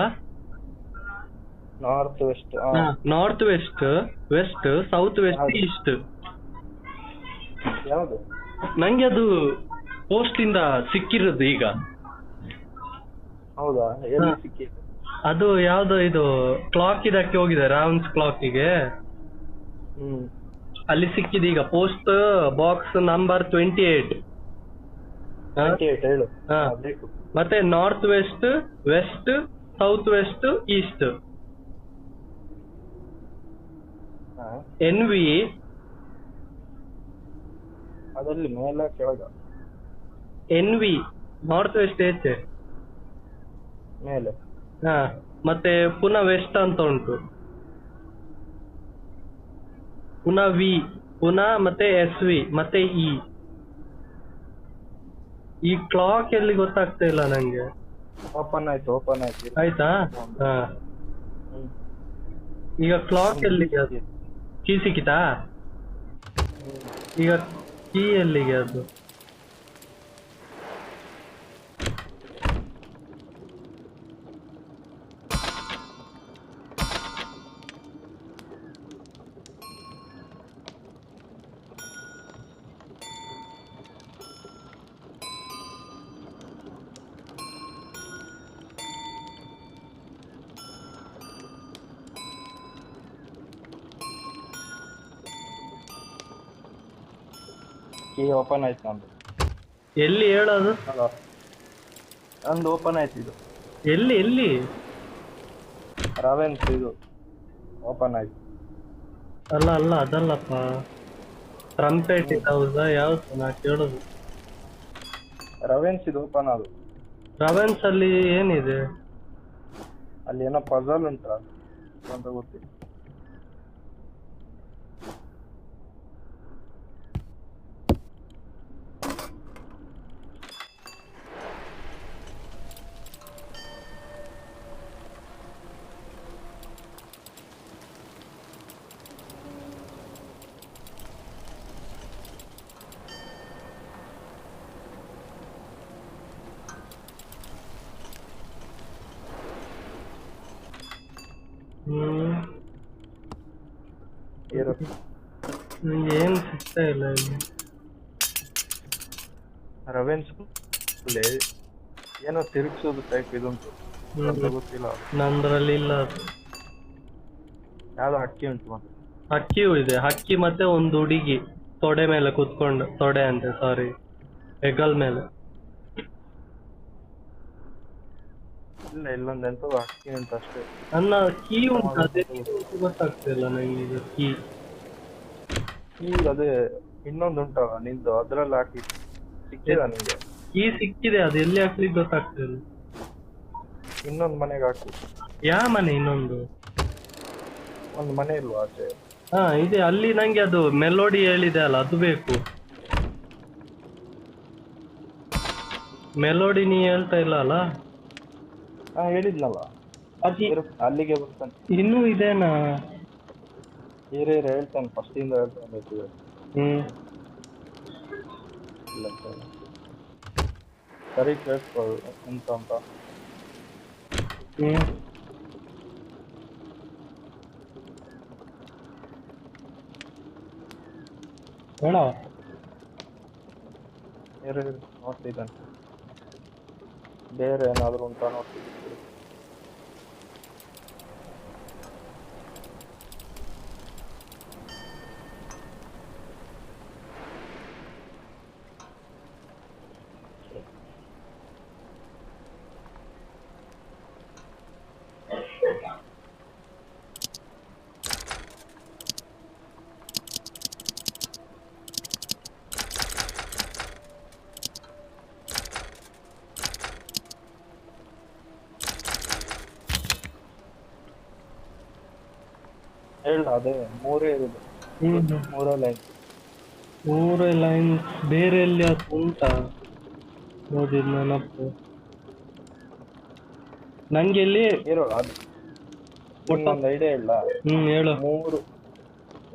North west. North west, west, south west, east. ಯಾವ್ದು? ನಂಗೆ ಅದು ಪೋಸ್ಟ್ ಇಂದ ಸಿಕ್ಕಿರೋದು ಈಗ. ಹೌದಾ? ಎಲ್ಲಿ ಸಿಕ್ಕಿದೆ? ಅದು ಯಾವ್ದು ಇದು ಕ್ಲಾಕ್ ಇದಕ್ಕೆ ಹೋಗಿದೆ, ರಾವನ್ಸ್ ಕ್ಲಾಕಿಗೆ. ಅಲ್ಲಿ ಸಿಕ್ಕಿದೆ ಈಗ. Post box number 28. ಹೇಳು. ಮತ್ತೆ north west, west, south west, east. NV ಅದಲ್ಲಿ ಮೇಲೆ ಕೆಳಗ? NV ನಾರ್ತ್ ವೆಸ್ಟ್ ಏಚೆ ಮೇಲೆ. ಮತ್ತೆ ಪುನಃ ವೆಸ್ಟ್ ಅಂತ ಉಂಟು, ಪುನಃ V, ಪುನಃ ಮತ್ತೆ SV, ಮತ್ತೆ E. ಈ ಕ್ಲಾಕ್ ಎಲ್ಲಿ ಗೊತ್ತಾಗ್ತಾ ಇಲ್ಲ ನಂಗೆ. ಓಪನ್ ಆಯ್ತು. ಆಯ್ತಾ? ಈಗ ಕ್ಲಾಕ್ ಎಲ್ಲಿಗೆ? ಕೀ ಸಿಕ್ಕಿತಾ? ಈಗ ಕೀ ಎಲ್ಲಿಗೆ ಅದು? ಕೀ ಓಪನ್ ಆಯ್ತು ನಂದು. ಎಲ್ಲಿ ಹೇಳೋದು? ನಂದು ಓಪನ್ ಆಯ್ತು ಇದು. ಎಲ್ಲಿ? ರಾವೆನ್ಸ್ ಇದು ಓಪನ್ ಆಯ್ತು. ಅಲ್ಲ ಅದಲ್ಲಪ್ಪ, ಟ್ರಂಪೆಟ್ ಹೌದಾ? ಯಾವ್ದು ನಾ ಕೇಳೋದು? ರಾವೆನ್ಸ್ ಇದು ಓಪನ್ ಆದು. ರಾವೆನ್ಸ್ ಅಲ್ಲಿ ಏನಿದೆ? ಅಲ್ಲಿ ಏನೋ ಪಜಲ್ ಉಂಟಾ ಅಂತ ಗೊತ್ತಿಲ್ಲ. ಏನ್ ಸಿಗ್ತಾ ಇಲ್ಲ ಇಲ್ಲಿ. ರಾವೆನ್ಸ್ ಏನೋ ತಿರುಗಿಸೋದು ಟೈಪ್ ಇದುಂಟು ಅಂತ ಗೊತ್ತಿಲ್ಲ. ನಂದ್ರಲ್ಲಿ ಇಲ್ಲ ಅದು. ಯಾವ್ದೋ ಹಕ್ಕಿ ಉಂಟು. ಮತ್ತೆ ಹಕ್ಕಿಯೂ ಇದೆ. ಹಕ್ಕಿ ಮತ್ತೆ ಒಂದು ಹುಡುಗಿ ತೊಡೆ ಮೇಲೆ ಕುತ್ಕೊಂಡು, ತೊಡೆ ಅಂತೆ ಸಾರಿ, ಹೆಗಲ್ ಮೇಲೆ. ಇಲ್ಲ, ಇಲ್ಲೊಂದು ಎಂತ ಹಕ್ಕಿ ಉಂಟು ಅಷ್ಟೇ. ನನ್ನ ಕೀ ಉಂಟು, ಅದೇ ಗೊತ್ತಾಗ್ತಿಲ್ಲ ನಂಗೆ. ಇದು ಕೀ ಅದೇ ಇನ್ನೊಂದು ಉಂಟಲ್ಲ ನಿಂದು, ಅದ್ರಲ್ಲಿ ಹಾಕಿ ಸಿಕ್ಕಿದ ನಿಂಗೆ? ಕೀ ಸಿಕ್ಕಿದೆ, ಅದು ಎಲ್ಲಿ ಹಾಕ್ಲಿಕ್ಕೆ ಗೊತ್ತಾಗ್ತಿಲ್ಲ. ಇನ್ನೊಂದು ಮನೆಗೆ ಹಾಕಿ. ಯಾವ ಮನೆ? ಇನ್ನೊಂದು ಒಂದು ಮನೆ ಇಲ್ವಾ ಆಚೆ? ಹಾ ಇದೆ ಅಲ್ಲಿ ನಂಗೆ ಅದು ಮೆಲೋಡಿ ಹೇಳಿದೆ ಅಲ್ಲ ಅದು ಬೇಕು. ಮೆಲೋಡಿ ನೀ ಹೇಳ್ತಾ ಇಲ್ಲ ಅಲ್ಲ. ಹಾ ಹೇಳಿದ್ನಲ್ಲ. ಅದು ಅಲ್ಲಿಗೆ ಬರ್ತಾನೆ. ಇನ್ನೂ ಇದೆನಾ? ಹೇಳ್ತಾನೆ, ಫಸ್ಟ್ ಇಂದ ಹೇಳ್ತಾನೆ ಬೇಕಿದ್ರೆ. ಹ್ಮ್ ಇಲ್ಲ ಸರಿ ಕೇಳಿಸ್ಕೊ ಎಂತ ಅಂತ. ಹ್ಮ್ ಹೇಳ. ನೋಡ್ತಿದ್ದಾನೆ, ಬೇರೆ ಏನಾದ್ರು ಉಂಟಾ ನೋಡ್ತಿದ್ದೀನಿ. ಹೇಳ, ಅದೇ ಮೂರೇ ಇರುದು. ಮೂರೇ ಲೈನ್. ಮೂರೇ ಲೈನ್ ಬೇರೆ ಎಲ್ಲಿ ಅದು ಉಂಟಾ? ನೋಡಿದ್ ನೆನಪು ನಂಗೆ ಇಲ್ಲಿ. ಇರೋ ಅದು ಒಂದು ಐಡಿಯಾ ಇಲ್ಲ. ಹೇಳು.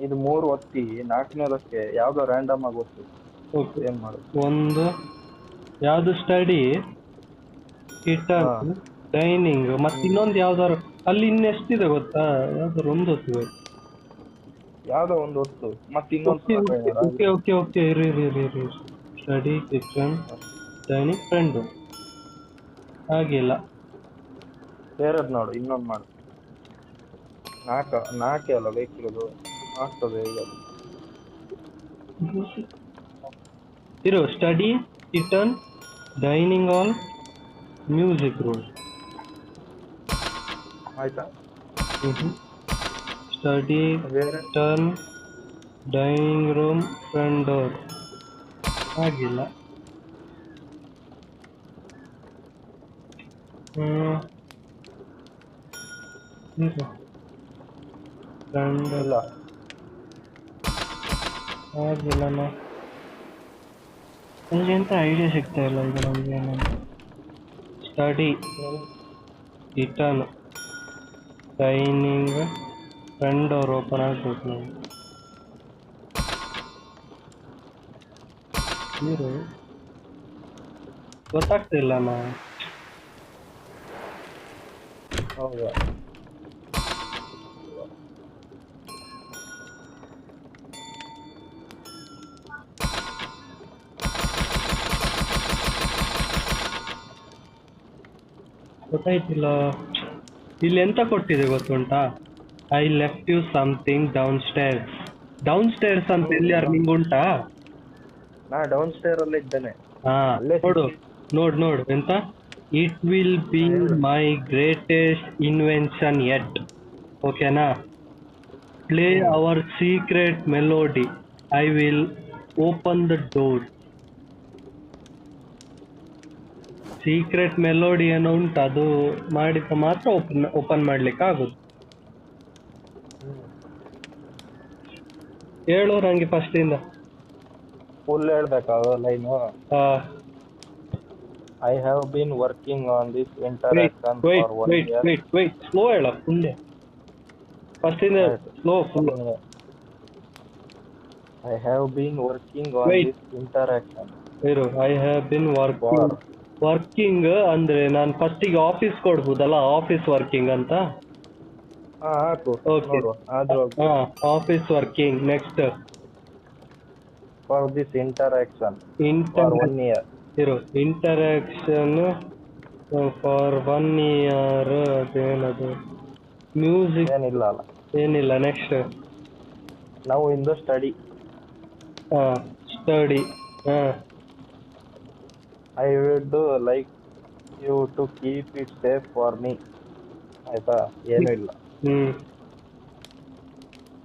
ಇದು ಮೂರು ಒತ್ತಿ ನಾಲ್ಕನೇದಕ್ಕೆ ಯಾವ್ದೋ ರ್ಯಾಂಡಮ್ ಆಗಿ ಒತ್ತು. ಏನ್ ಮಾಡುದು? ಒಂದು ಯಾವ್ದು ಸ್ಟಡಿ, ಕಿಟನ್, ಡೈನಿಂಗ್, ಮತ್ತೆ ಇನ್ನೊಂದು ಯಾವ್ದಾರು ಅಲ್ಲಿ ಇನ್ನೆಷ್ಟಿದೆ ಗೊತ್ತಾ? ಯಾವ್ದಾರು ಒಂದು ಹೊತ್ತು ಯಾವ್ದೋ ಒಂದು ಹೊತ್ತು ಮತ್ತೆ ಇನ್ನೊಂದು. ಓಕೆ ಓಕೆ ಓಕೆ ಇರಿ ಸ್ಟಡಿ, ಕಿಚನ್, ಡೈನಿಂಗ್, ಫ್ರೆಂಡ್. ಹಾಗಿಲ್ಲ, ಬೇರೆದ್ ನೋಡು, ಇನ್ನೊಂದು ಮಾಡು. ನಾಲ್ಕೇ ಅಲ್ಲ ಬೇಕಿರೋದು, ಆಗ್ತದೆ ಈಗ. ಇರು study, kitchen, dining hall, music room. ಆಯ್ತಾ? Study, kitchen, dining room, front door. ಆಗಿಲ್ಲ. ಇಲ್ಲ ಆಗಿಲ್ಲ. ನನಗೆ ಎಂತ ಐಡಿಯಾ ಸಿಗ್ತಾ ಇಲ್ಲ ಈಗ ನಮಗೆ. Study, kitchen, dining, front door open ಆಗ್ಬೇಕು ನಾವು. ಗೊತ್ತಾಗ್ತಿಲ್ಲ ನಾ. ಹೌದಾ? ಗೊತ್ತಾಯ್ತಿಲ್ಲ. ಇಲ್ಲಿ ಎಂತ ಕೊಟ್ಟಿದೆ ಗೊತ್ತುಂಟಾ? I left you something downstairs. Downstairs ಅಂತ ಎಲ್ಲಿಯಾರು ನಿಂಗೆ ಉಂಟಾ? ನಾ ಡೌನ್ ಸ್ಟೇರ್ ಅಲ್ಲೇ ಇದ್ದೇನೆ. ಹಾ ನೋಡು ಎಂತ, it will be my greatest invention yet. ಓಕೆನಾ? Play our secret melody, I will open the door. Secret melody ಏನೋ ಉಂಟು, ಅದು ಮಾಡಿದ ಮಾತ್ರ ಓಪನ್ ಮಾಡ್ಲಿಕ್ಕೆ ಆಗುದು. ಹೇಳು ನಂಗೆ ಫಸ್ಟ್ ಇಂದ ಫುಲ್ ಹೇಳ್ಬೇಕಾ line? I have been working on this interaction for 1 year. wait slow ಹೇಳ ಫುಲ್. ಫಸ್ಟ್ ಇಂದ slow full. I have been working on this interaction. I have been working ಅಂದ್ರೆ ನಾನು ಫಸ್ಟಿಗೆ ಆಫೀಸ್ ಕೊಡ್ಬೋದಲ್ಲ, ಆಫೀಸ್ ವರ್ಕಿಂಗ್ ಅಂತ. Office working. Next for this interaction for 1 year. Interaction for 1 year. ಅದೇನದು ಮ್ಯೂಸಿಕ್ ಏನಿಲ್ಲ. ನೆಕ್ಸ್ಟ್ ನಾವು in the study. I would like you to keep it safe for me. ಆಯ್ತಾ? ಏನು ಇಲ್ಲ.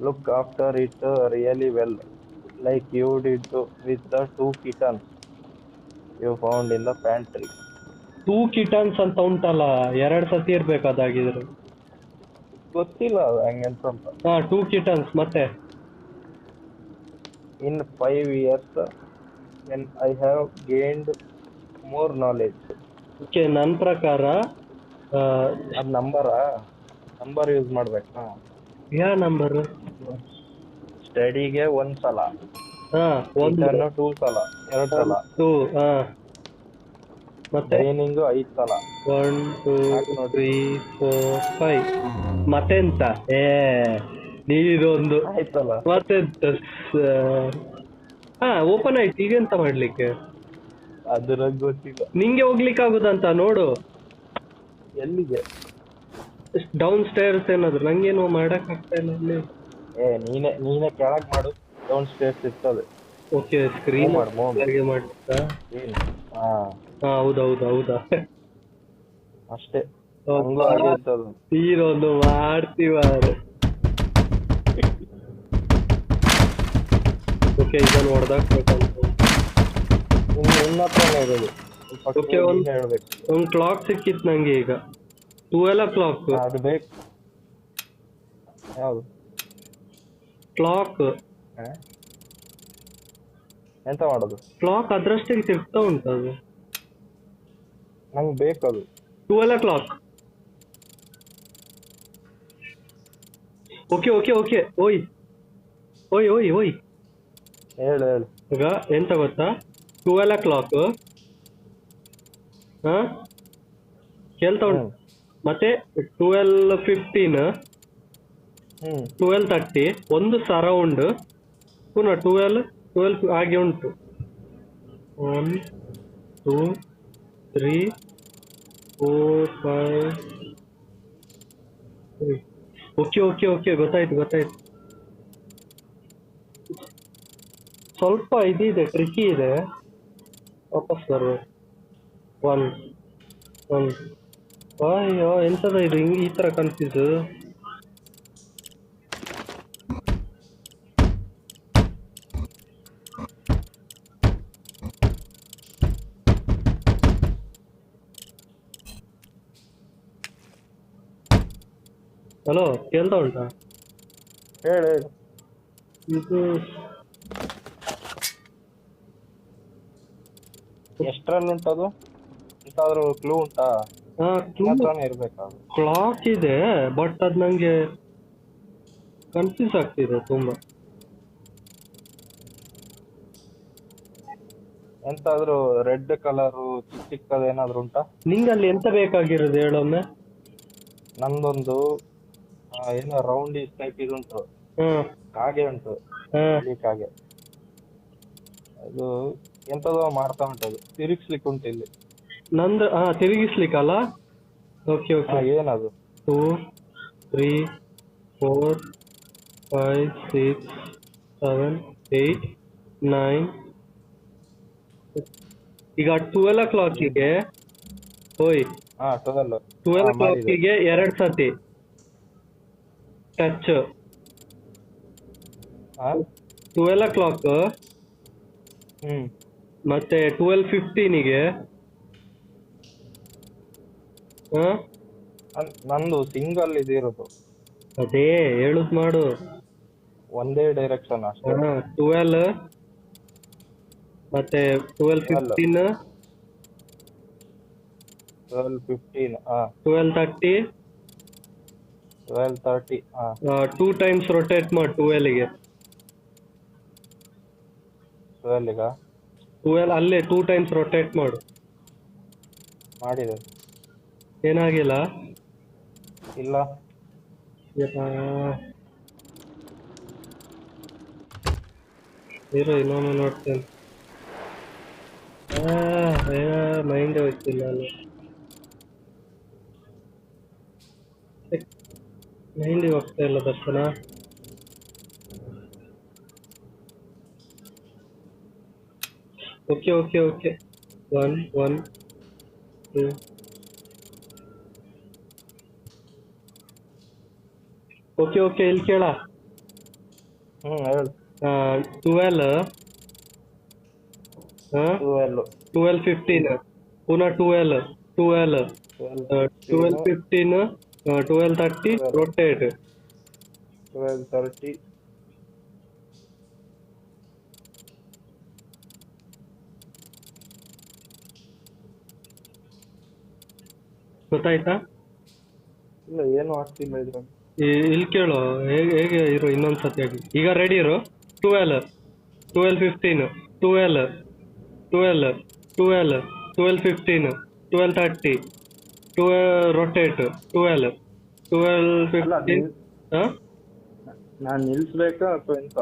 Look after it really well, like you did with the 2 kittens you found in the pantry. 2 kittens ಅಂತ ಉಂಟಲ್ಲ, 2 ಸತಿ ಇರ್ಬೇಕು ಅದಾಗಿದ್ರೆ. ಗೊತ್ತಿಲ್ಲ ಅದು ಹೆಂಗೆಂತ ಅಂತ. 2 ಕಿಟನ್ಸ್ ಮತ್ತೆ ಇನ್ 5 years when I have gained more knowledge. Okay ನನ್ನ ಪ್ರಕಾರ ಅದ್ ನಂಬರ್ ಯೂಸ್ ಮಾಡ್ಬೇಕಾ? ಯಾವ ನಂಬರ್? ಸ್ಟಡಿಗೆ 1 ಸಲ, ಒಂದು ರಿಟರ್ನ್ 2 ಸಲ, 2 ಸಲ, 2 ಮತ್ತೆ ಟ್ರೈನಿಂಗ್ 5 ಸಲ. 1 2 3 4 5 ಮತ್ತೆಂತ ನೀರೊಂದು ಆಯ್ತಲ್ಲ. ಮತ್ತೆಂತ ಓಪನ್ ಆಯ್ತು. ಈಗೆಂತ ಮಾಡ್ಲಿಕ್ಕೆ? ಅದ್ರ ಗೊತ್ತಿಲ್ಲ. ನಿಂಗೆ ಹೋಗ್ಲಿಕ್ಕೆ ಆಗುದಂತ ನೋಡು. ಎಲ್ಲಿಗೆ? ಡೌನ್ ಸ್ಟೇರ್ಸ್ ಏನಾದ್ರು. ನಂಗೇನು ಮಾಡಕ್ ಆಗ್ತಾ ಇಲ್ಲ ಅಲ್ಲಿ. ನೀನೇ ಕೆಳಗ್ ಮಾಡು, ಡೌನ್ ಸ್ಟೇರ್ಸ್ ಇರ್ತದೆ. ಓಕೆ ಸ್ಕ್ರೀನ್ ಮಾಡ್ತಾ ಮಾಡ್ತಾ ಹೌದಾ ಅಷ್ಟೇ. ಹಂಗೂ ಹಾಗೆ ಇರ್ತದೆ. ನೀರೊಂದು ಮಾಡ್ತೀವಾರೆ. ಓಕೆ ಇದನ್ನು ಹೊಡೆದಾಕ್ಬೇಕಂತ. ನಿನ್ನ ಹತ್ರನೇ ಇರೋದು. ಓಕೆ ಒಂದು ಕ್ಲಾಕ್ ಸಿಕ್ಕಿತ್ತು ನಂಗೆ ಈಗ. 12 o'clock. ಅದು ಬೇಕು. ಯಾವುದು ಕ್ಲಾಕ್? ಎಂತ ಮಾಡೋದು? ಕ್ಲಾಕ್ ಅದ್ರಷ್ಟೇ ತಿರ್ಗ್ತಾ ಉಂಟು ಅದು. ನಂಗೆ ಬೇಕದು 12 o'clock. ಓಕೆ ಓಕೆ ಓಕೆ ಓಯ್ ಓಯ್ ಓಯ್ ಓಯ್ ಹೇಳು. ಈಗ ಎಂತ ಗೊತ್ತಾ? 12 o'clock ಕೇಳ್ತಾ ಉಂಟು. ಮತ್ತೆ 12:15, 12:30, ಒಂದು ಸರೌಂಡ್, ಪುನಃ 12 ಹಾಗೆ ಉಂಟು. 1 2 3 4 5 ಓಕೆ ಓಕೆ ಓಕೆ ಗೊತ್ತಾಯ್ತು. ಸ್ವಲ್ಪ ಇದಿದೆ, ಟ್ರಿಕ್ಕಿ ಇದೆ. ವಾಪಸ್ ಬರ್ಬೇಕು. 1 ಅಯ್ಯೋ ಎಂತದ ಇದು ಹಿಂಗೆ ಈ ತರ ಕನ್ಫ್ಯೂಸ್. ಹಲೋ ಕೇಳ್ತಾ ಉಂಟಾ? ಹೇಳು. ಇದು ಎಷ್ಟರಲ್ಲಿ ಉಂಟದು? ಎಂತಾದ್ರೂ ಕ್ಲೂ ಉಂಟಾ? ಇರ್ಬೇಕಾದ್ರು ಕ್ಲಾಕ್ ಇದೆ, ಬಟ್ ಅದ್ ನಂಗೆ ಕನ್ಫ್ಯೂಸ್ ಆಗ್ತಿದೆ ತುಂಬಾ. ಎಂತಾದ್ರೂ ರೆಡ್ ಕಲರ್ ಚಿಕ್ಕದ ಏನಾದ್ರು ಉಂಟಾ? ನಿಂಗಲ್ಲಿ ಎಂತ ಬೇಕಾಗಿರೋದು ಹೇಳೊಮ್ಮೆ. ನಂದೊಂದು ಏನೋ ರೌಂಡ್ ಟೈಪ್ ಇದುಂಟು, ಕಾಗೆ ಉಂಟು, ಕಾಗೆ. ಅದು ಎಂತದೋ ಮಾಡ್ತಾ ಉಂಟದು, ತಿರುಗಿಸ್ಲಿಕ್ಕೆ ಉಂಟು ಇಲ್ಲಿ. ನಂದು ತಿರುಗಿಸ್ಲಿಕ್ಕಲ್ಲ? Okay okay. ಏನದು? 2 3 4 5 6 7 8 9. ಈಗ 12 o'clockಗೆ ಓಯ್ 12 o'clockಗೆ 2 ಸತಿ ಟಚ್. 12 o'clock ಮತ್ತೆ 12:15ಗೆ ನಂದು ಸಿಂಗಲ್ ಇದಿರೋದು. ಅದೇ ಹೇಳುದು ಮಾಡು. ಒಂದೇ ಡೈರೆಕ್ಷನ್ ಅಷ್ಟೇ. 12 ಮತ್ತೆ 12:15 12:30 2 times ರೊಟೇಟ್ ಮಾಡಿ 12ಗೆ. 12 ಅಲ್ಲೇ 2 times ರೊಟೇಟ್ ಮಾಡು. ಮಾಡಿದೆ. ಏನಾಗಿಲ್ಲ? ಇಲ್ಲ. ಇರೋ ಇನ್ನೊಮ್ಮೆ ನೋಡ್ತೇನೆ. ಮೈಂಡ್ ಹೋಗ್ತಿಲ್ಲ ಅಲ್ಲಿ. ಮೈಂಡಿಗೆ ಹೋಗ್ತಾ ಇಲ್ಲ ದರ್ಶನ. ಓಕೆ 1 1 2 ಓಕೆ ಇಲ್ಲಿ ಕೇಳ. 12 12:15 ಪುನಃ 12 12 12:15 12:30 rotate. 12:30. ಗೊತ್ತಾಯ್ತಾ? ಇಲ್ಲ ಏನು ಆಗ್ತಿಲ್ಲ ಇದ್ರಲ್ಲಿ. ಇಲ್ಲಿ ಕೇಳು, ಹೇಗೆ ಇರು ಇನ್ನೊಂದ್ಸತಿ ಆಗಿ. ಈಗ ರೆಡಿ ಇರು. 12, 12:15, 12, 12, 12, 12:15, 12:30, 12 rotate, 12, 12:15. ನಾನ್ ನಿಲ್ಸ್ಬೇಕಾ ಅಥವಾ ಎಂತ?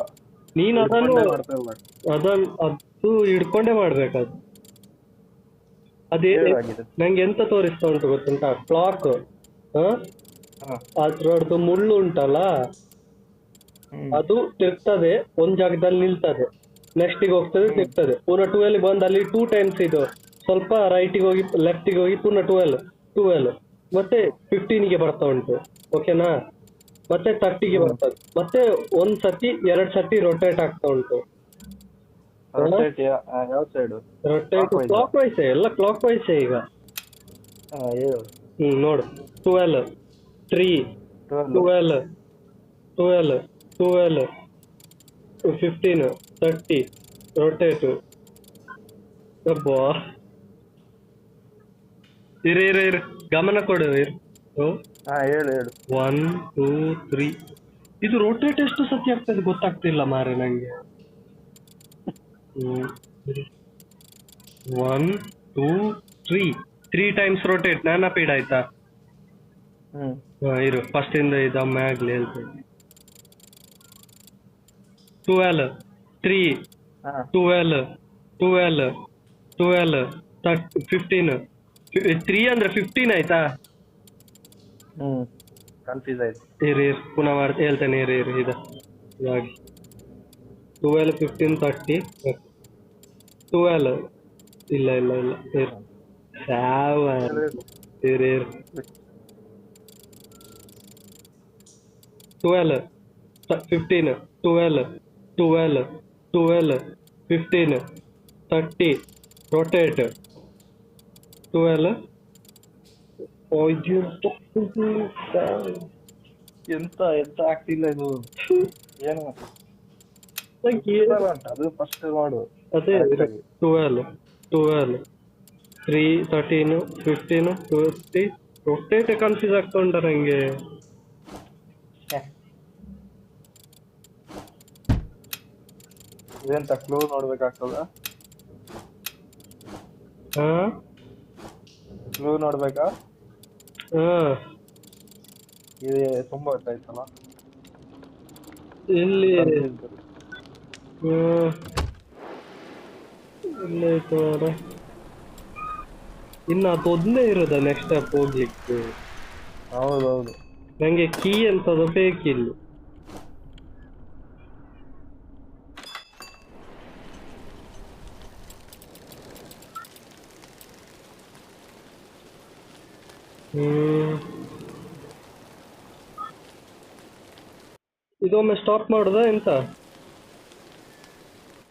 ನೀನ್ ಅದನ್ನು ಮಾಡ್ತಾ ಇರ್ಬೇಕು. ಅದು ಹಿಡ್ಕೊಂಡೇ ಮಾಡ್ಬೇಕದು. ಅದೇ ನಂಗೆ ಎಂತ ತೋರಿಸ್ತಾ ಉಂಟು ಗೊತ್ತುಂಟಾ? ಕ್ಲಾಕ್ ಅದ್ರದ್ದು ಮುಳ್ಳು ಉಂಟಲ್ಲ, ಅದು ತಿರ್ಗ್ತದೆ, ಒಂದ್ ಜಾಗದಲ್ಲಿ ನಿಲ್ತದೆ, ನೆಕ್ಸ್ಟಿಗೆ ಹೋಗ್ತದೆ, ತಿರ್ಗ್ತದೆ, ಪುನಃ 12 ಬಂದು ಅಲ್ಲಿ 2 ಟೈಮ್ಸ್ ಇದು ಸ್ವಲ್ಪ ರೈಟಿಗೆ ಹೋಗಿ ಲೆಫ್ಟಿಗೆ ಹೋಗಿ ಪುನಃ 12, 12 ಮತ್ತೆ 15ಗೆ ಬರ್ತಾ ಉಂಟು. ಓಕೆನಾ? ಮತ್ತೆ 30ಗೆ ಬರ್ತದೆ, ಮತ್ತೆ ಒಂದ್ ಸತಿ 2 ಸತಿ ರೊಟೇಟ್ ಆಗ್ತಾ ಉಂಟು. ಯಾವ ಸೈಡ್? ರೊಟೇಟ್ ಕ್ಲಾಕ್ ವೈಸ್, ಎಲ್ಲ ಕ್ಲಾಕ್ ವೈಸ್ ಈಗ. ನೋಡು, 12, 3, 12, 12, 12, 15, 30, rotate. ಅಬ್ಬಾ, ಇರು ಗಮನ ಕೊಡು. ಹೇಳು 1, 2, 3. ಇದು ರೋಟೇಟ್ ಎಷ್ಟು ಸತಿ ಆಗ್ತದೆ ಗೊತ್ತಾಗ್ತಿಲ್ಲ ಮಾರೆ ನಂಗೆ. 1, 2, 3 3 ಟೈಮ್ಸ್ ರೋಟೇಟ್. ನೆನಪಿಡ ಆಯ್ತಾ? ಇರು, ಫಸ್ಟ್ ಇಂದ ಇದೊಮ್ಮೆ ಆಗ್ಲಿ ಹೇಳ್ತೇನೆ. 12, 3, 12, 12, 12, 15. 3 ಅಂದ್ರೆ 15 ಆಯ್ತಾ? ಕನ್ಫ್ಯೂಸ್ ಆಯ್ತು. ಇರು ಪುನಃ ಹೇಳ್ತೇನೆ. ಇರು ಇದಾಗಿ 12, 15, 30, 12. ಇಲ್ಲ 7. ಇರು 12, 15, 12, 12, 12, 15, 30, rotate, 12. ಎಂತ ಆಗ್ತಿಲ್ಲ ಇದು. ಏನು ಅದು ಫಸ್ಟ್ ಮಾಡು. ಅದೇ 12, 12, 3, 13, 15, 20. ರೊಟೇಟ್ ಕನ್ಫ್ಯೂಸ್ ಆಗ್ಕೊಂಡ ನಂಗೆ. ಇದೆಂತ ಕ್ಲೂ ನೋಡ್ಬೇಕಾಗ್ತದ? ಕ್ಲೂ ನೋಡ್ಬೇಕಾ? ಇದು ತುಂಬಾ ಗೊತ್ತಾಯ್ತಲ್ಲ ಇಲ್ಲಿ. ಇನ್ನು ಅದೊಂದೇ ಇರೋದ ನೆಕ್ಸ್ಟ್ ಸ್ಟೆಪ್ ಹೋಗ್ಲಿಕ್ಕೆ? ಹೌದೌದು. ನಂಗೆ ಕೀ ಎಂತದು ಬೇಕಿಲ್ಲ. ಇದೊಮ್ಮೆ ಸ್ಟಾಪ್ ಮಾಡುದ ಎಂತ?